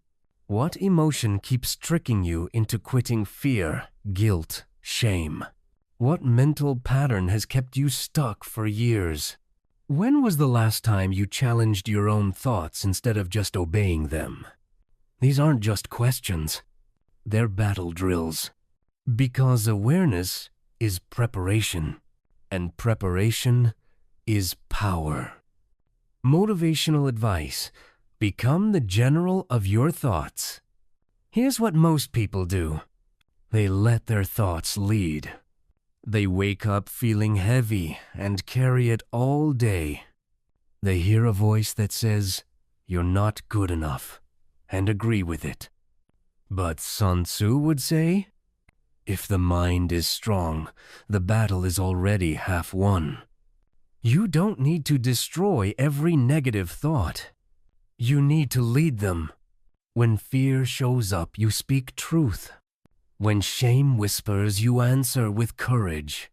What emotion keeps tricking you into quitting fear, guilt, shame? What mental pattern has kept you stuck for years? When was the last time you challenged your own thoughts instead of just obeying them? These aren't just questions. They're battle drills. Because awareness is preparation, and preparation is power. Motivational advice. Become the general of your thoughts. Here's what most people do. They let their thoughts lead. They wake up feeling heavy and carry it all day. They hear a voice that says, "You're not good enough," and agree with it. But Sun Tzu would say, if the mind is strong, the battle is already half won. You don't need to destroy every negative thought. You need to lead them. When fear shows up, you speak truth. When shame whispers, you answer with courage.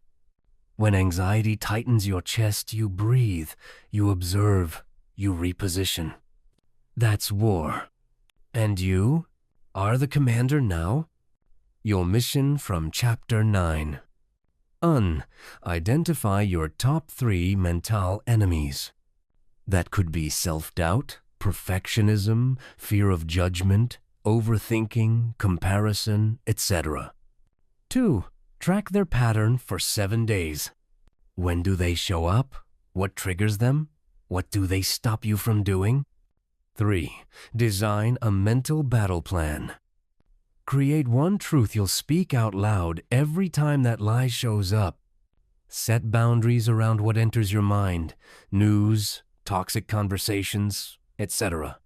When anxiety tightens your chest, you breathe, you observe, you reposition. That's war. And you are the commander now? Your mission from Chapter 9. Identify your top 3 mental enemies. That could be self-doubt, perfectionism, fear of judgment, overthinking, comparison, etc. 2. Track their pattern for 7 days. When do they show up? What triggers them? What do they stop you from doing? 3. Design a mental battle plan. Create one truth you'll speak out loud every time that lie shows up. Set boundaries around what enters your mind, news, toxic conversations, etc.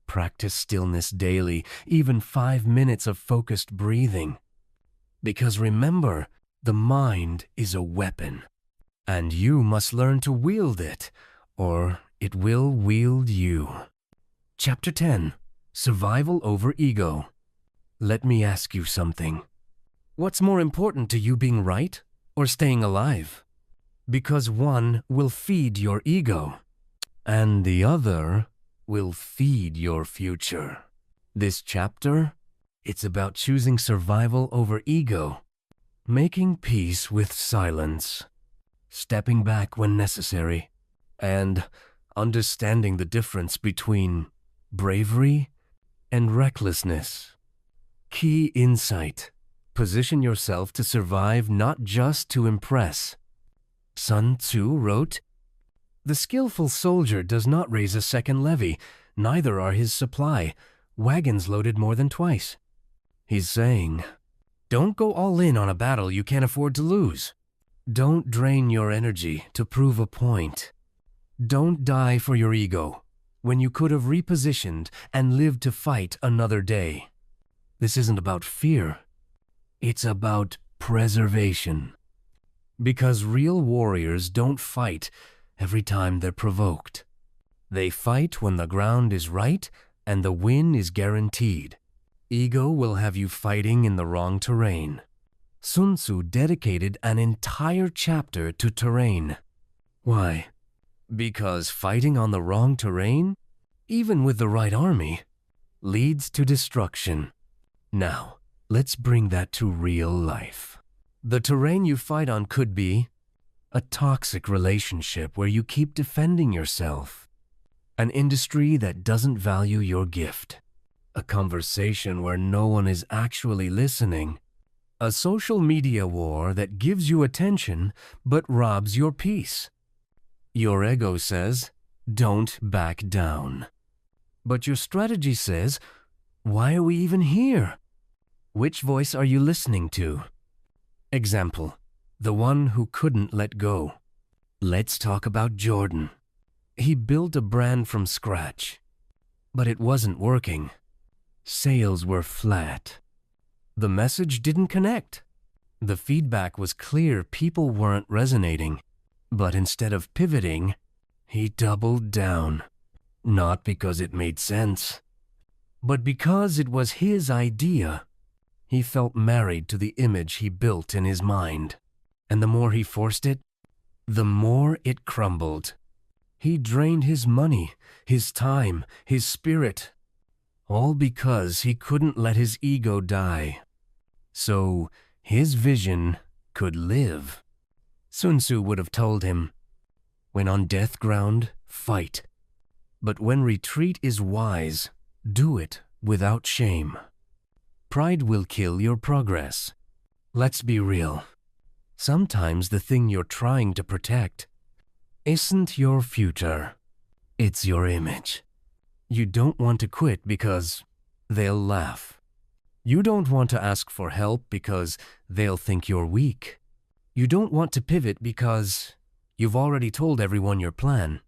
Practice stillness daily, even 5 minutes of focused breathing. Because remember, the mind is a weapon, and you must learn to wield it, or it will wield you. Chapter 10. Survival over Ego. Let me ask you something. What's more important to you, being right or staying alive? Because one will feed your ego, and the other will feed your future. This chapter, it's about choosing survival over ego, making peace with silence, stepping back when necessary, and understanding the difference between bravery and recklessness. Key insight. Position yourself to survive, not just to impress. Sun Tzu wrote, "The skillful soldier does not raise a second levy, neither are his supply, wagons loaded more than twice." He's saying, don't go all in on a battle you can't afford to lose. Don't drain your energy to prove a point. Don't die for your ego. when you could have repositioned and lived to fight another day. This isn't about fear. It's about preservation. Because real warriors don't fight every time they're provoked. They fight when the ground is right and the win is guaranteed. Ego will have you fighting in the wrong terrain. Sun Tzu dedicated an entire chapter to terrain. Why? Because fighting on the wrong terrain, even with the right army, leads to destruction. Now, let's bring that to real life. The terrain you fight on could be a toxic relationship where you keep defending yourself, an industry that doesn't value your gift, a conversation where no one is actually listening, a social media war that gives you attention but robs your peace. Your ego says, don't back down. But your strategy says, why are we even here? Which voice are you listening to? Example, the one who couldn't let go. Let's talk about Jordan. He built a brand from scratch, but it wasn't working. Sales were flat. The message didn't connect. The feedback was clear people weren't resonating. But instead of pivoting, he doubled down. Not because it made sense, but because it was his idea. He felt married to the image he built in his mind. And the more he forced it, the more it crumbled. He drained his money, his time, his spirit, all because he couldn't let his ego die. So his vision could live. Sun Tzu would have told him, when on death ground, fight. But when retreat is wise, do it without shame. Pride will kill your progress. Let's be real. Sometimes the thing you're trying to protect isn't your future. It's your image. You don't want to quit because they'll laugh. You don't want to ask for help because they'll think you're weak. You don't want to pivot because you've already told everyone your plan.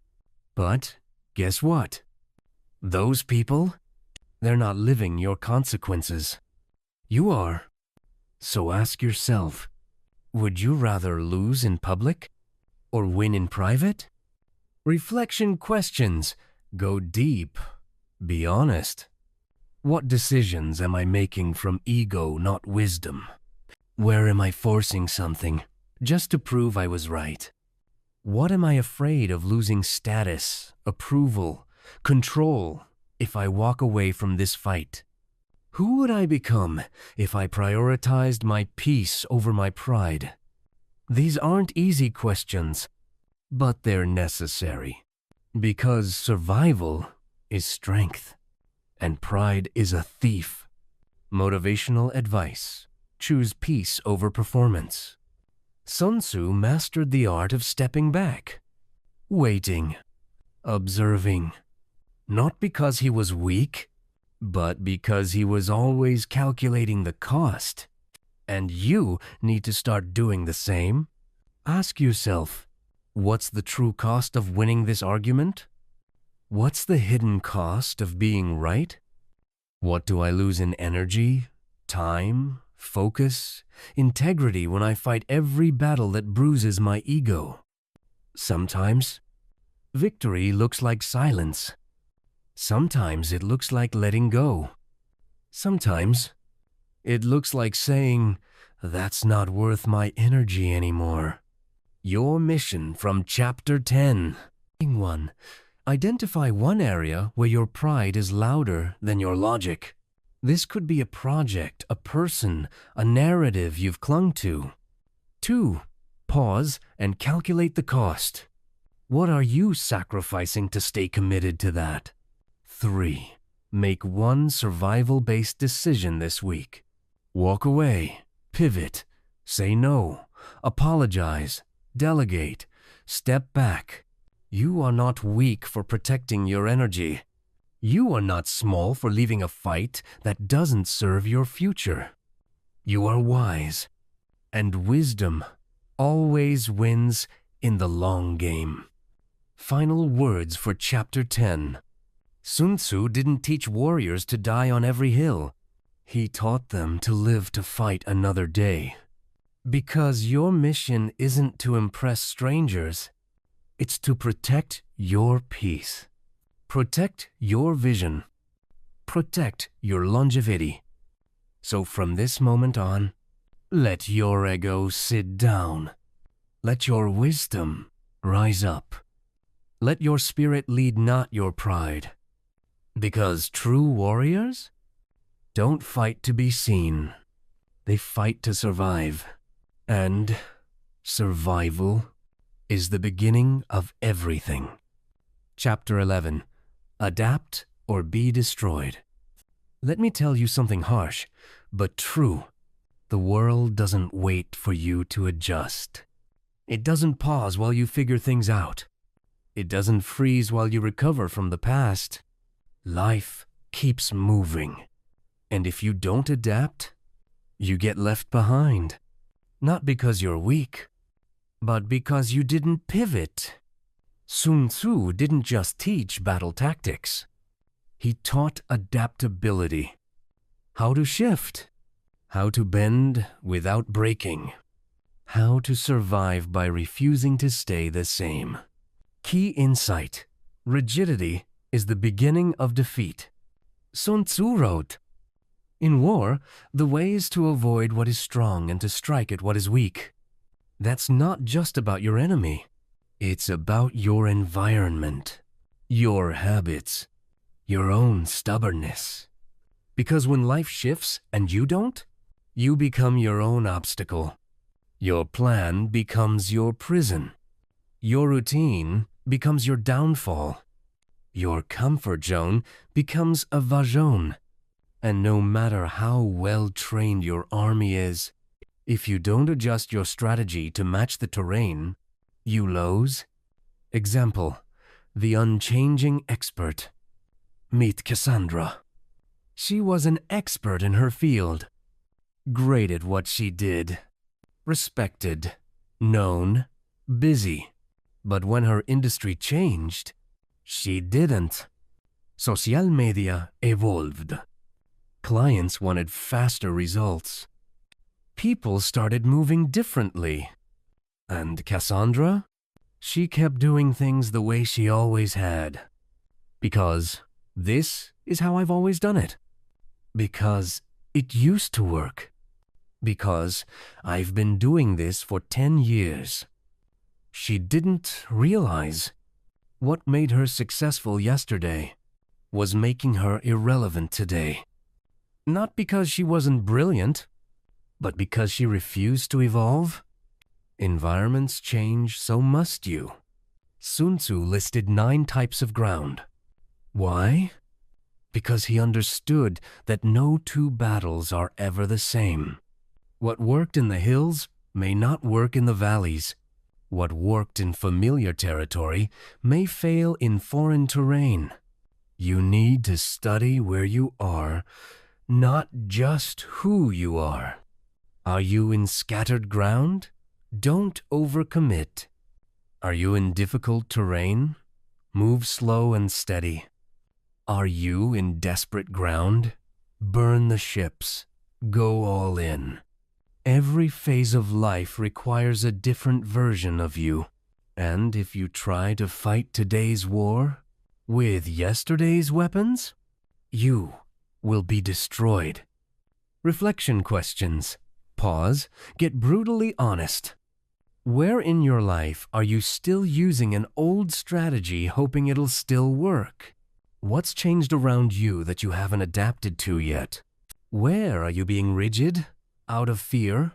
But guess what? Those people, they're not living your consequences. You are. So ask yourself, would you rather lose in public or win in private? Reflection questions. Go deep. Be honest. What decisions am I making from ego, not wisdom? Where am I forcing something just to prove I was right? What am I afraid of losing status, approval, control if I walk away from this fight? Who would I become if I prioritized my peace over my pride? These aren't easy questions, but they're necessary. Because survival is strength, and pride is a thief. Motivational advice. Choose peace over performance. Sun Tzu mastered the art of stepping back, waiting, observing. Not because he was weak, but because he was always calculating the cost. And you need to start doing the same. Ask yourself, what's the true cost of winning this argument? What's the hidden cost of being right? What do I lose in energy, time, focus, integrity when I fight every battle that bruises my ego? Sometimes, victory looks like silence. Sometimes it looks like letting go. Sometimes it looks like saying, that's not worth my energy anymore. Your mission from Chapter 10. 1. Identify one area where your pride is louder than your logic. This could be a project, a person, a narrative you've clung to. 2. Pause and calculate the cost. What are you sacrificing to stay committed to that? 3. Make one survival-based decision this week. Walk away, pivot, say no, apologize, delegate, step back. You are not weak for protecting your energy. You are not small for leaving a fight that doesn't serve your future. You are wise, and wisdom always wins in the long game. Final words for Chapter 10. Sun Tzu didn't teach warriors to die on every hill. He taught them to live to fight another day. Because your mission isn't to impress strangers, it's to protect your peace. Protect your vision. Protect your longevity. So from this moment on, let your ego sit down. Let your wisdom rise up. Let your spirit lead, not your pride. Because true warriors don't fight to be seen. They fight to survive. And survival is the beginning of everything. Chapter 11. Adapt or be destroyed. Let me tell you something harsh, but true. The world doesn't wait for you to adjust. It doesn't pause while you figure things out. It doesn't freeze while you recover from the past. Life keeps moving. And if you don't adapt, you get left behind. Not because you're weak, but because you didn't pivot. Sun Tzu didn't just teach battle tactics. He taught adaptability. How to shift. How to bend without breaking. How to survive by refusing to stay the same. Key insight. Rigidity is the beginning of defeat. Sun Tzu wrote, "In war, the way is to avoid what is strong and to strike at what is weak." That's not just about your enemy. It's about your environment, your habits, your own stubbornness. Because when life shifts and you don't, you become your own obstacle. Your plan becomes your prison. Your routine becomes your downfall. Your comfort zone becomes a vajon. And no matter how well trained your army is, if you don't adjust your strategy to match the terrain, you lose. Example, the unchanging expert. Meet Cassandra. She was an expert in her field. Great at what she did. Respected. Known. Busy. But when her industry changed, she didn't. Social media evolved. Clients wanted faster results. People started moving differently. And Cassandra? She kept doing things the way she always had. Because this is how I've always done it. Because it used to work. Because I've been doing this for 10 years. She didn't realize what made her successful yesterday was making her irrelevant today. Not because she wasn't brilliant, but because she refused to evolve. Environments change, so must you. Sun Tzu listed 9 types of ground. Why? Because he understood that no two battles are ever the same. What worked in the hills may not work in the valleys. What worked in familiar territory may fail in foreign terrain. You need to study where you are, not just who you are. Are you in scattered ground? Don't overcommit. Are you in difficult terrain? Move slow and steady. Are you in desperate ground? Burn the ships. Go all in. Every phase of life requires a different version of you. And if you try to fight today's war with yesterday's weapons, you will be destroyed. Reflection questions. Pause. Get brutally honest. Where in your life are you still using an old strategy hoping it'll still work? What's changed around you that you haven't adapted to yet? Where are you being rigid? Out of fear?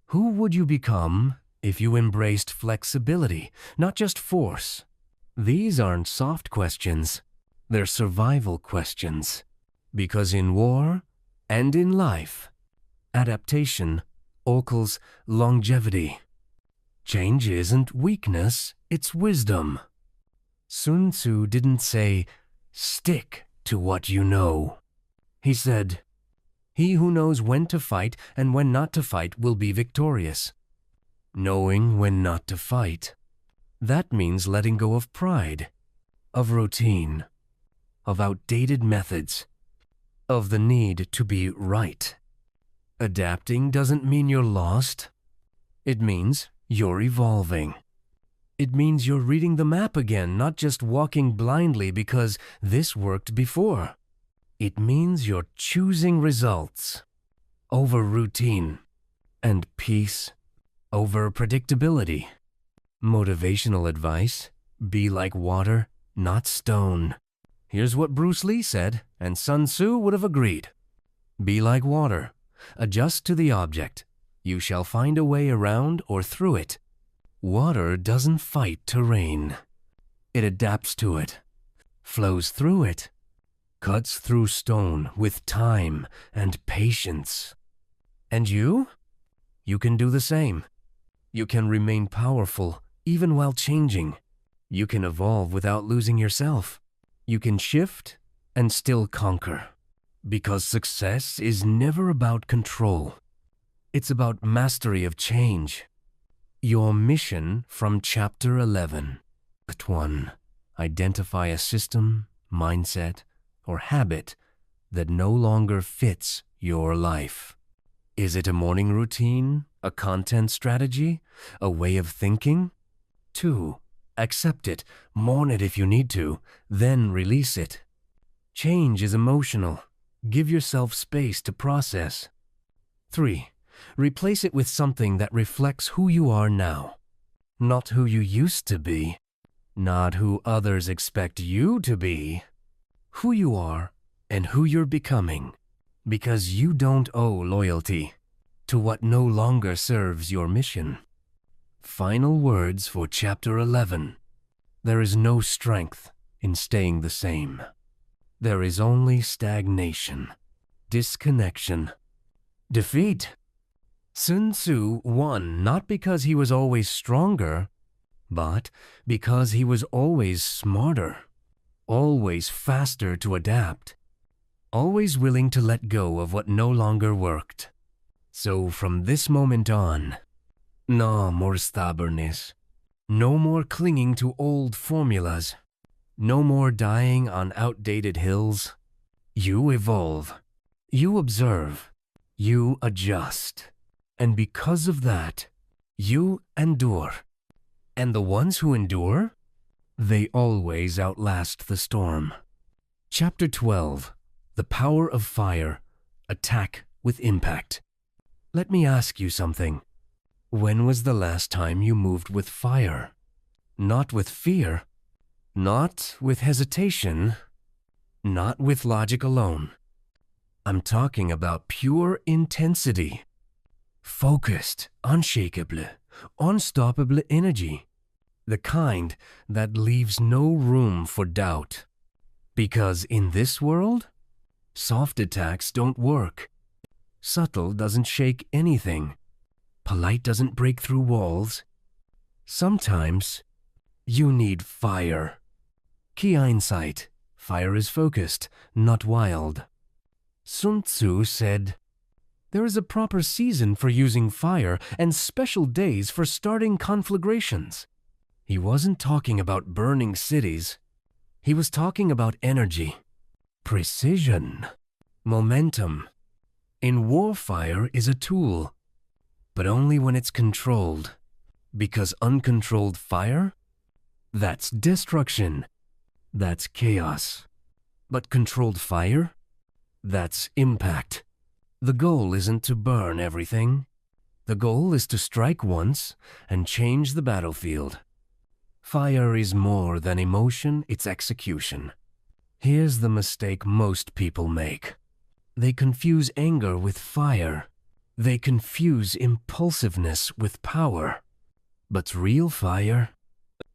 Who would you become if you embraced flexibility, not just force? These aren't soft questions. They're survival questions. Because in war and in life, adaptation equals longevity. Change isn't weakness, it's wisdom. Sun Tzu didn't say, "Stick to what you know." He said, "He who knows when to fight and when not to fight will be victorious." Knowing when not to fight. That means letting go of pride, of routine, of outdated methods, of the need to be right. Adapting doesn't mean you're lost. It means you're evolving. It means you're reading the map again, not just walking blindly because this worked before. It means you're choosing results over routine and peace over predictability. Motivational advice: be like water, not stone. Here's what Bruce Lee said, and Sun Tzu would have agreed. Be like water. Adjust to the object. You shall find a way around or through it. Water doesn't fight terrain. It adapts to it, flows through it, cuts through stone with time and patience. And you? You can do the same. You can remain powerful even while changing. You can evolve without losing yourself. You can shift and still conquer. Because success is never about control. It's about mastery of change. Your mission from Chapter 11. Part 1. Identify a system, mindset, or habit that no longer fits your life. Is it a morning routine, a content strategy, a way of thinking? 2. Accept it, mourn it if you need to, then release it. Change is emotional. Give yourself space to process. 3. Replace it with something that reflects who you are now. Not who you used to be. Not who others expect you to be. Who you are and who you're becoming. Because you don't owe loyalty to what no longer serves your mission. Final words for Chapter 11. There is no strength in staying the same. There is only stagnation, disconnection, defeat. Sun Tzu won not because he was always stronger, but because he was always smarter, always faster to adapt, always willing to let go of what no longer worked. So from this moment on, no more stubbornness, no more clinging to old formulas, no more dying on outdated hills. You evolve, you observe, you adjust. And because of that, you endure. And the ones who endure, they always outlast the storm. Chapter 12. The Power of Fire. Attack with Impact. Let me ask you something. When was the last time you moved with fire? Not with fear. Not with hesitation. Not with logic alone. I'm talking about pure intensity. Focused, unshakable, unstoppable energy. The kind that leaves no room for doubt. Because in this world, soft attacks don't work. Subtle doesn't shake anything. Polite doesn't break through walls. Sometimes, you need fire. Key insight. Fire is focused, not wild. Sun Tzu said, "There is a proper season for using fire and special days for starting conflagrations." He wasn't talking about burning cities. He was talking about energy, precision, momentum. In war, fire is a tool, but only when it's controlled. Because uncontrolled fire, that's destruction, that's chaos. But controlled fire, that's impact. The goal isn't to burn everything. The goal is to strike once and change the battlefield. Fire is more than emotion, it's execution. Here's the mistake most people make. They confuse anger with fire. They confuse impulsiveness with power. But real fire,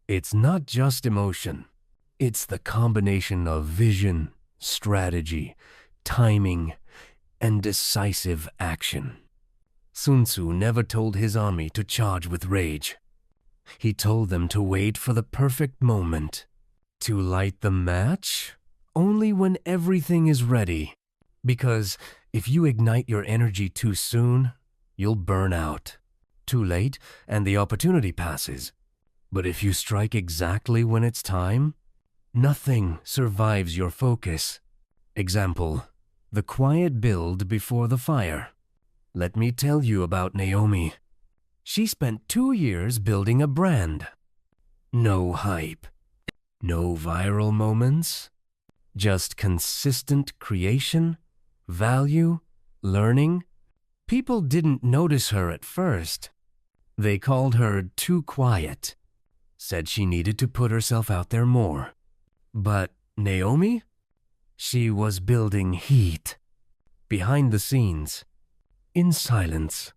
it's not just emotion. It's the combination of vision, strategy, timing, and decisive action. Sun Tzu never told his army to charge with rage. He told them to wait for the perfect moment, to light the match only when everything is ready. Because if you ignite your energy too soon, you'll burn out. Too late, and the opportunity passes. But if you strike exactly when it's time, Nothing survives your focus. Example, the quiet build before the fire. Let me tell you about Naomi. She spent 2 years building a brand. No hype, no viral moments, just consistent creation, value, learning. People didn't notice her at first. They called her too quiet, said she needed to put herself out there more. But Naomi? She was building heat, behind the scenes, in silence,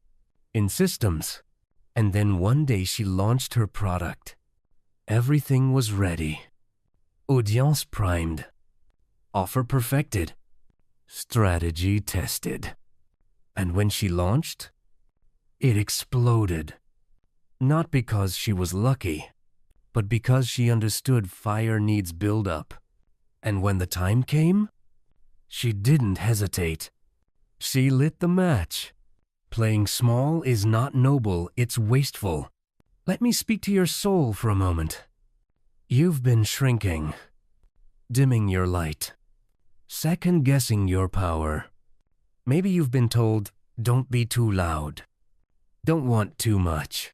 in systems. And then one day she launched her product. Everything was ready. Audience primed. Offer perfected. Strategy tested. And when she launched, it exploded. Not because she was lucky, but because she understood fire needs build-up. And when the time came, she didn't hesitate. She lit the match. Playing small is not noble, it's wasteful. Let me speak to your soul for a moment. You've been shrinking, dimming your light, second-guessing your power. Maybe you've been told, don't be too loud, don't want too much.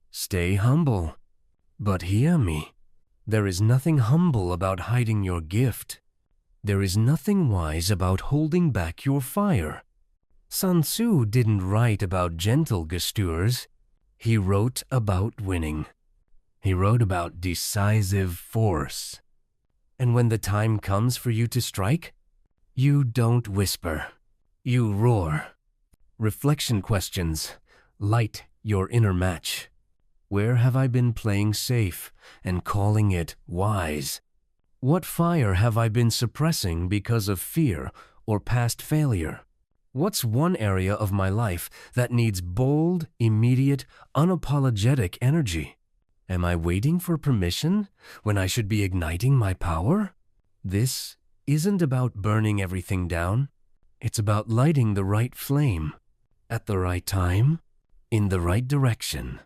Stay humble. But hear me, there is nothing humble about hiding your gift. There is nothing wise about holding back your fire. Sun Tzu didn't write about gentle gestures. He wrote about winning. He wrote about decisive force. And when the time comes for you to strike, you don't whisper. You roar. Reflection questions light your inner match. Where have I been playing safe and calling it wise? What fire have I been suppressing because of fear or past failure? What's one area of my life that needs bold, immediate, unapologetic energy? Am I waiting for permission when I should be igniting my power? This isn't about burning everything down. It's about lighting the right flame, at the right time, in the right direction.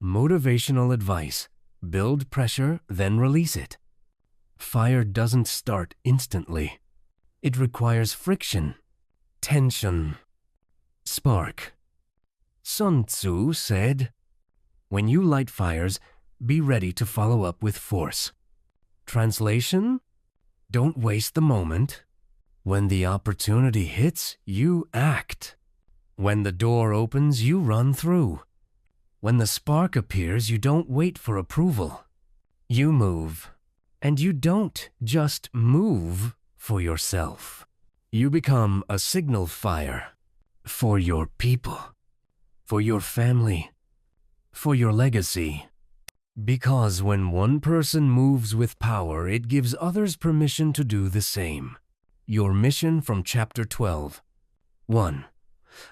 Motivational advice. Build pressure, then release it. Fire doesn't start instantly. It requires friction, tension, spark. Sun Tzu said, when you light fires, be ready to follow up with force. Translation? Don't waste the moment. When the opportunity hits, you act. When the door opens, you run through. When the spark appears, you don't wait for approval. You move. And you don't just move for yourself. You become a signal fire for your people, for your family, for your legacy. Because when one person moves with power, it gives others permission to do the same. Your mission from Chapter 12. 1.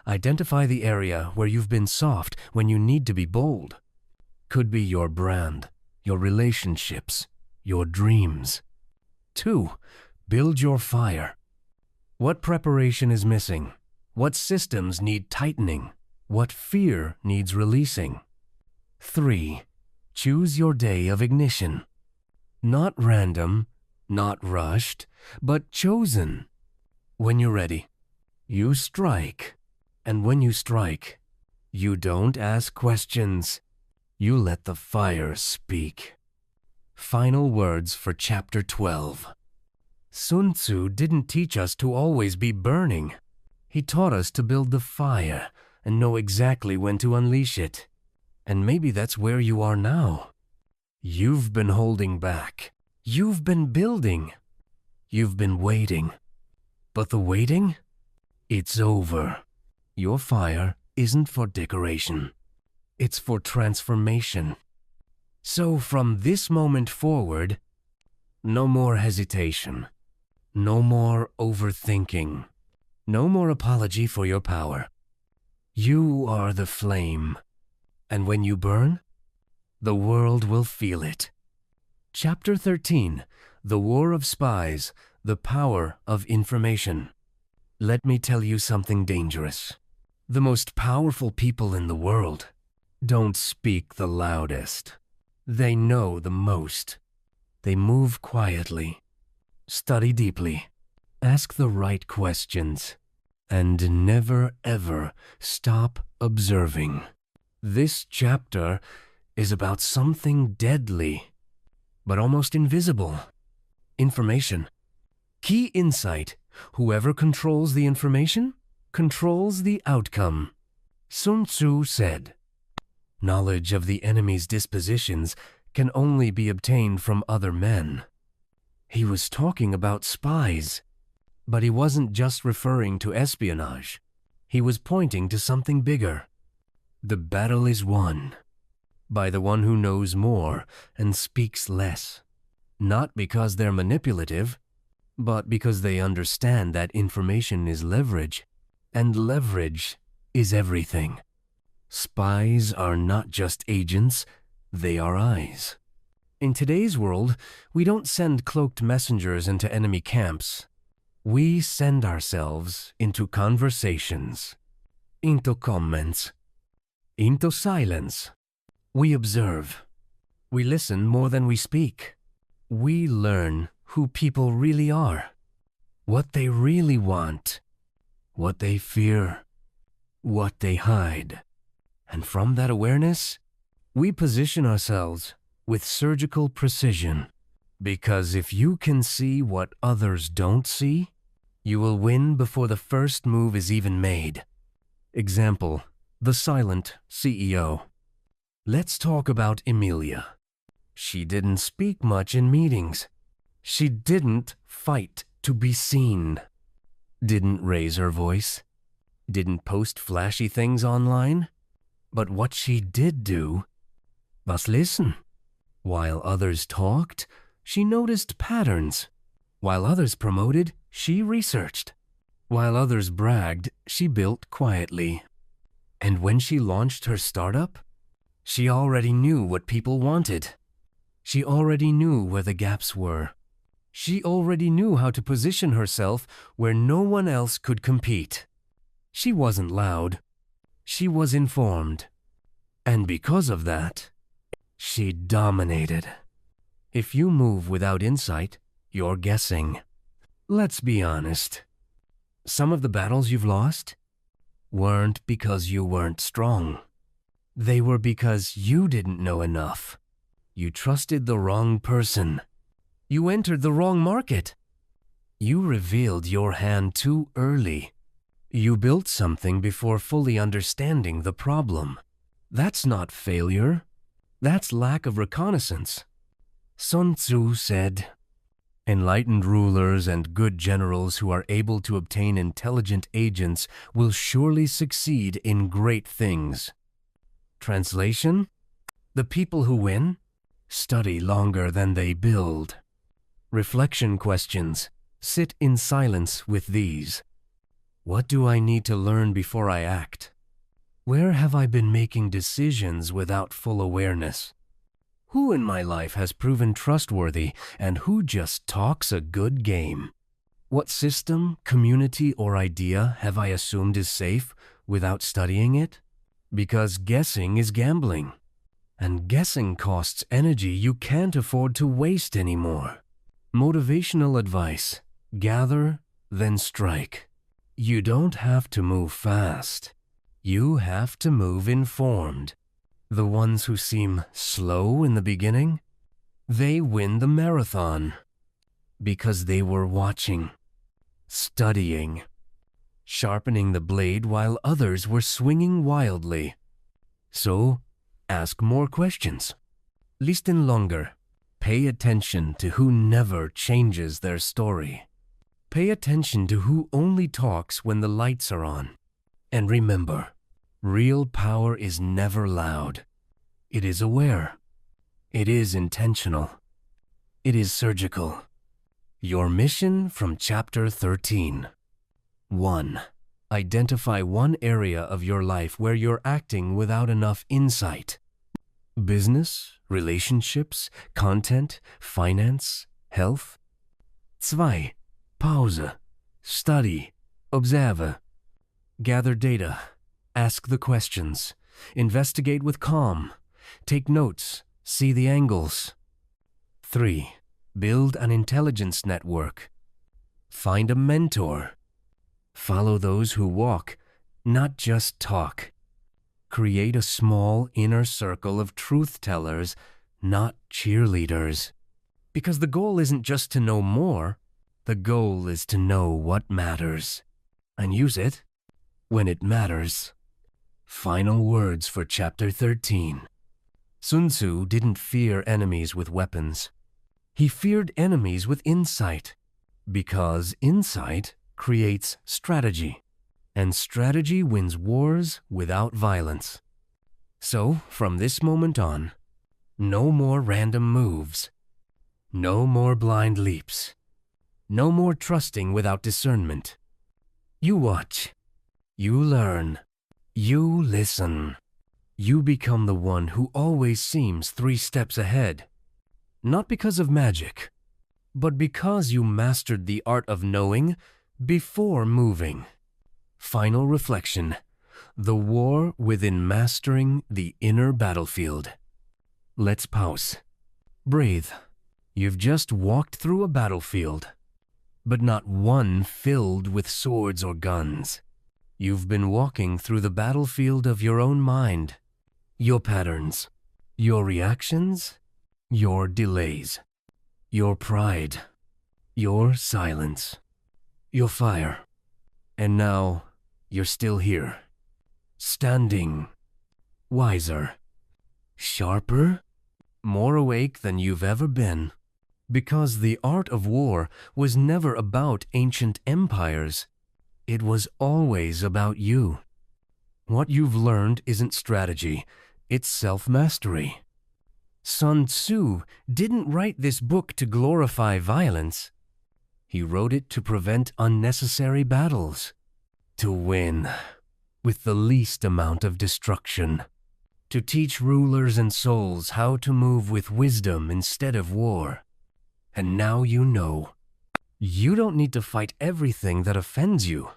Identify the area where you've been soft when you need to be bold. Could be your brand, your relationships, your dreams. 2. Build your fire. What preparation is missing? What systems need tightening? What fear needs releasing? 3. Choose your day of ignition. Not random, not rushed, but chosen. When you're ready, you strike. And when you strike, you don't ask questions. You let the fire speak. Final words for Chapter 12. Sun Tzu didn't teach us to always be burning. He taught us to build the fire and know exactly when to unleash it. And maybe that's where you are now. You've been holding back. You've been building. You've been waiting. But the waiting? It's over. Your fire isn't for decoration. It's for transformation. So from this moment forward, no more hesitation. No more overthinking. No more apology for your power. You are the flame. And when you burn, the world will feel it. Chapter 13. The War of Spies. The Power of Information. Let me tell you something dangerous. The most powerful people in the world don't speak the loudest. They know the most. They move quietly. Study deeply. Ask the right questions. And never ever stop observing. This chapter is about something deadly, but almost invisible. Information. Key insight. Whoever controls the information controls the outcome. Sun Tzu said, "Knowledge of the enemy's dispositions can only be obtained from other men." He was talking about spies, but he wasn't just referring to espionage. He was pointing to something bigger. The battle is won by the one who knows more and speaks less, not because they're manipulative, but because they understand that information is leverage, and leverage is everything. Spies are not just agents, they are eyes. In today's world, we don't send cloaked messengers into enemy camps. We send ourselves into conversations, into comments, into silence. We observe. We listen more than we speak. We learn who people really are, what they really want, what they fear, what they hide. And from that awareness, we position ourselves with surgical precision. Because if you can see what others don't see, you will win before the first move is even made. Example, the silent CEO. Let's talk about Emilia. She didn't speak much in meetings. She didn't fight to be seen. Didn't raise her voice. Didn't post flashy things online. But what she did do was listen. While others talked, she noticed patterns. While others promoted, she researched. While others bragged, she built quietly. And when she launched her startup, she already knew what people wanted. She already knew where the gaps were. She already knew how to position herself where no one else could compete. She wasn't loud. She was informed. And because of that, she dominated. If you move without insight, you're guessing. Let's be honest. Some of the battles you've lost weren't because you weren't strong. They were because you didn't know enough. You trusted the wrong person. You entered the wrong market. You revealed your hand too early. You built something before fully understanding the problem. That's not failure. That's lack of reconnaissance. Sun Tzu said, "Enlightened rulers and good generals who are able to obtain intelligent agents will surely succeed in great things." Translation: the people who win study longer than they build. Reflection questions. Sit in silence with these. What do I need to learn before I act? Where have I been making decisions without full awareness? Who in my life has proven trustworthy and who just talks a good game? What system, community, or idea have I assumed is safe without studying it? Because guessing is gambling. And guessing costs energy you can't afford to waste anymore. Motivational advice. Gather, then strike. You don't have to move fast. You have to move informed. The ones who seem slow in the beginning, they win the marathon. Because they were watching, studying, sharpening the blade while others were swinging wildly. So, ask more questions. Listen longer. Pay attention to who never changes their story. Pay attention to who only talks when the lights are on. And remember, real power is never loud. It is aware. It is intentional. It is surgical. Your mission from Chapter 13. 1. Identify one area of your life where you're acting without enough insight. Business, relationships, content, finance, health. 2. Pause. Study. Observe. Gather data. Ask the questions. Investigate with calm. Take notes. See the angles. 3. Build an intelligence network. Find a mentor. Follow those who walk, not just talk. Create a small inner circle of truth-tellers, not cheerleaders. Because the goal isn't just to know more, the goal is to know what matters. And use it when it matters. Final words for Chapter 13. Sun Tzu didn't fear enemies with weapons. He feared enemies with insight, because insight creates strategy, and strategy wins wars without violence. So, from this moment on, no more random moves, no more blind leaps, no more trusting without discernment. You watch, you learn, you listen. You become the one who always seems 3 steps ahead. Not because of magic, but because you mastered the art of knowing before moving. Final reflection: the war within mastering the inner battlefield. Let's pause. Breathe. You've just walked through a battlefield, but not one filled with swords or guns. You've been walking through the battlefield of your own mind, your patterns, your reactions, your delays, your pride, your silence, your fire. And now you're still here, standing, wiser, sharper, more awake than you've ever been. Because the art of war was never about ancient empires. It was always about you. What you've learned isn't strategy, it's self-mastery. Sun Tzu didn't write this book to glorify violence. He wrote it to prevent unnecessary battles, to win with the least amount of destruction, to teach rulers and souls how to move with wisdom instead of war. And now you know. You don't need to fight everything that offends you.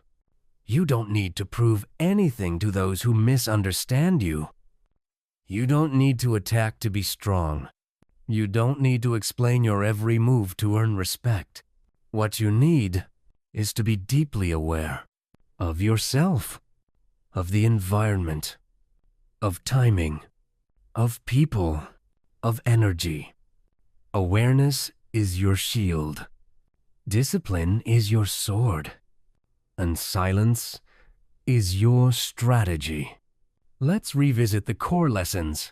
You don't need to prove anything to those who misunderstand you. You don't need to attack to be strong. You don't need to explain your every move to earn respect. What you need is to be deeply aware of yourself, of the environment, of timing, of people, of energy. Awareness is your shield. Discipline is your sword. And silence is your strategy. Let's revisit the core lessons.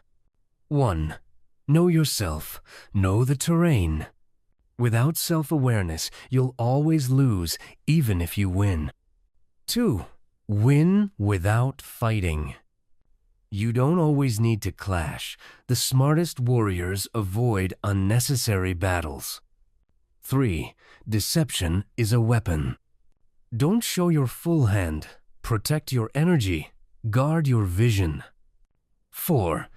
1. Know yourself. Know the terrain. Without self-awareness, you'll always lose, even if you win. 2. Win without fighting. You don't always need to clash. The smartest warriors avoid unnecessary battles. 3. Deception is a weapon. Don't show your full hand. Protect your energy. Guard your vision. 4.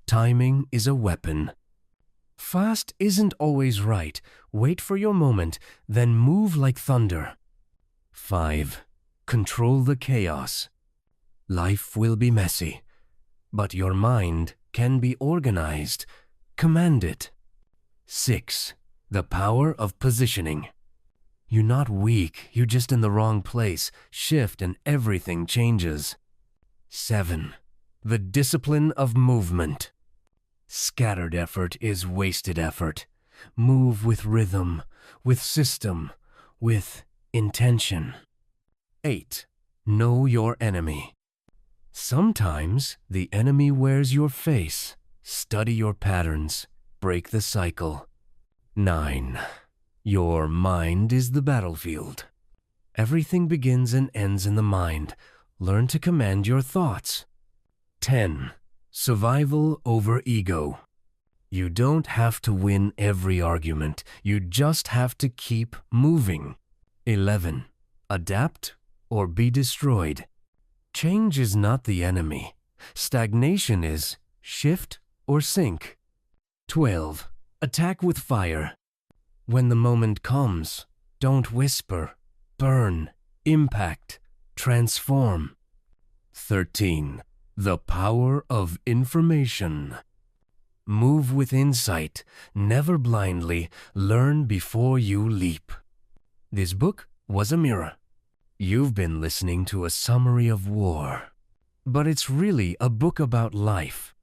Timing is a weapon. Fast isn't always right. Wait for your moment, then move like thunder. 5. Control the chaos. Life will be messy, but your mind can be organized. Command it. 6. The power of positioning. You're not weak, you're just in the wrong place. Shift and everything changes. 7. The discipline of movement. Scattered effort is wasted effort. Move with rhythm, with system, with intention. 8. Know your enemy. Sometimes the enemy wears your face. Study your patterns. Break the cycle. 9. Your mind is the battlefield. Everything begins and ends in the mind. Learn to command your thoughts. 10. Survival over ego. You don't have to win every argument. You just have to keep moving. 11. Adapt or be destroyed. Change is not the enemy. Stagnation is shift or sink. 12. Attack with fire. When the moment comes, don't whisper. Burn, impact, transform. 13. The power of information. Move with insight, never blindly, learn before you leap. This book was a mirror. You've been listening to a summary of war, but it's really a book about life,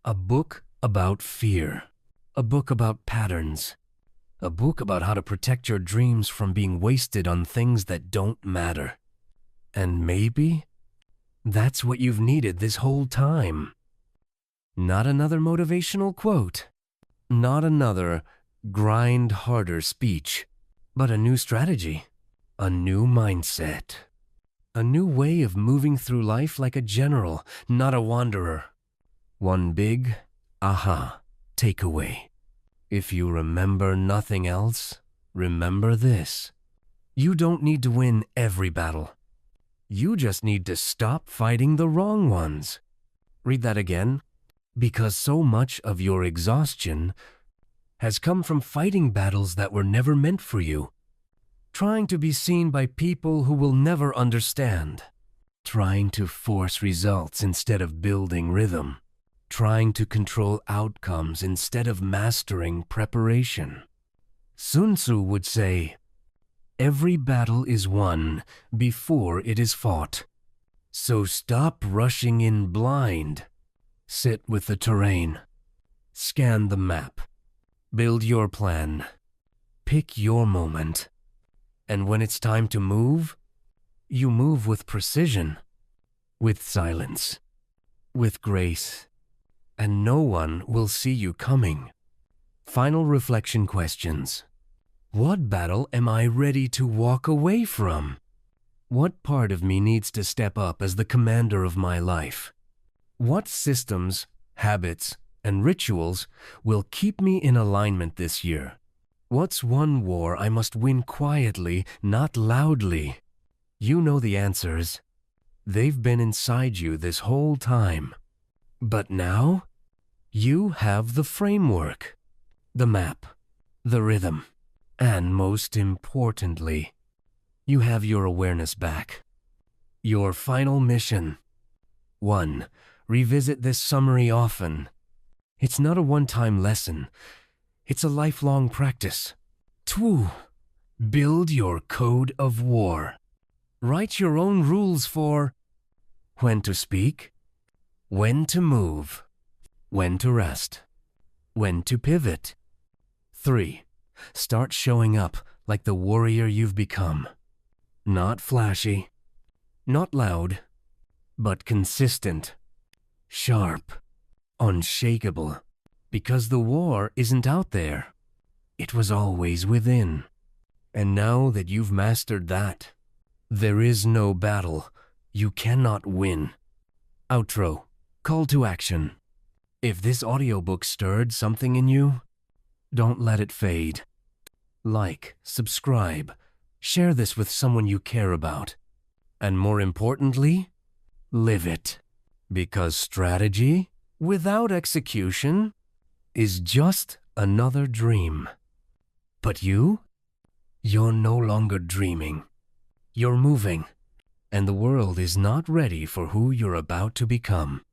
a book about fear, a book about patterns, a book about how to protect your dreams from being wasted on things that don't matter. And maybe that's what you've needed this whole time. Not another motivational quote, not another grind harder speech, but a new strategy, a new mindset, a new way of moving through life like a general, not a wanderer. One big aha takeaway. If you remember nothing else, remember this. You don't need to win every battle. You just need to stop fighting the wrong ones. Read that again. Because so much of your exhaustion has come from fighting battles that were never meant for you. Trying to be seen by people who will never understand. Trying to force results instead of building rhythm. Trying to control outcomes instead of mastering preparation. Sun Tzu would say, "Every battle is won before it is fought. So stop rushing in blind. Sit with the terrain. Scan the map. Build your plan. Pick your moment. And when it's time to move, you move with precision, with silence, with grace, and no one will see you coming." Final reflection questions. What battle am I ready to walk away from? What part of me needs to step up as the commander of my life? What systems, habits, and rituals will keep me in alignment this year? What's one war I must win quietly, not loudly? You know the answers. They've been inside you this whole time. But now, you have the framework, the map, the rhythm, and most importantly, you have your awareness back. Your final mission. 1. Revisit this summary often. It's not a one-time lesson. It's a lifelong practice. 2. Build your code of war. Write your own rules for when to speak, when to move, when to rest, when to pivot. 3. Start showing up like the warrior you've become. Not flashy, not loud, but consistent. Sharp, unshakable, because the war isn't out there. It was always within. And now that you've mastered that, there is no battle you cannot win. Outro, call to action. If this audiobook stirred something in you, don't let it fade. Like, subscribe, share this with someone you care about. And more importantly, live it. Because strategy without execution is just another dream. But you're no longer dreaming. You're moving, and the world is not ready for who you're about to become.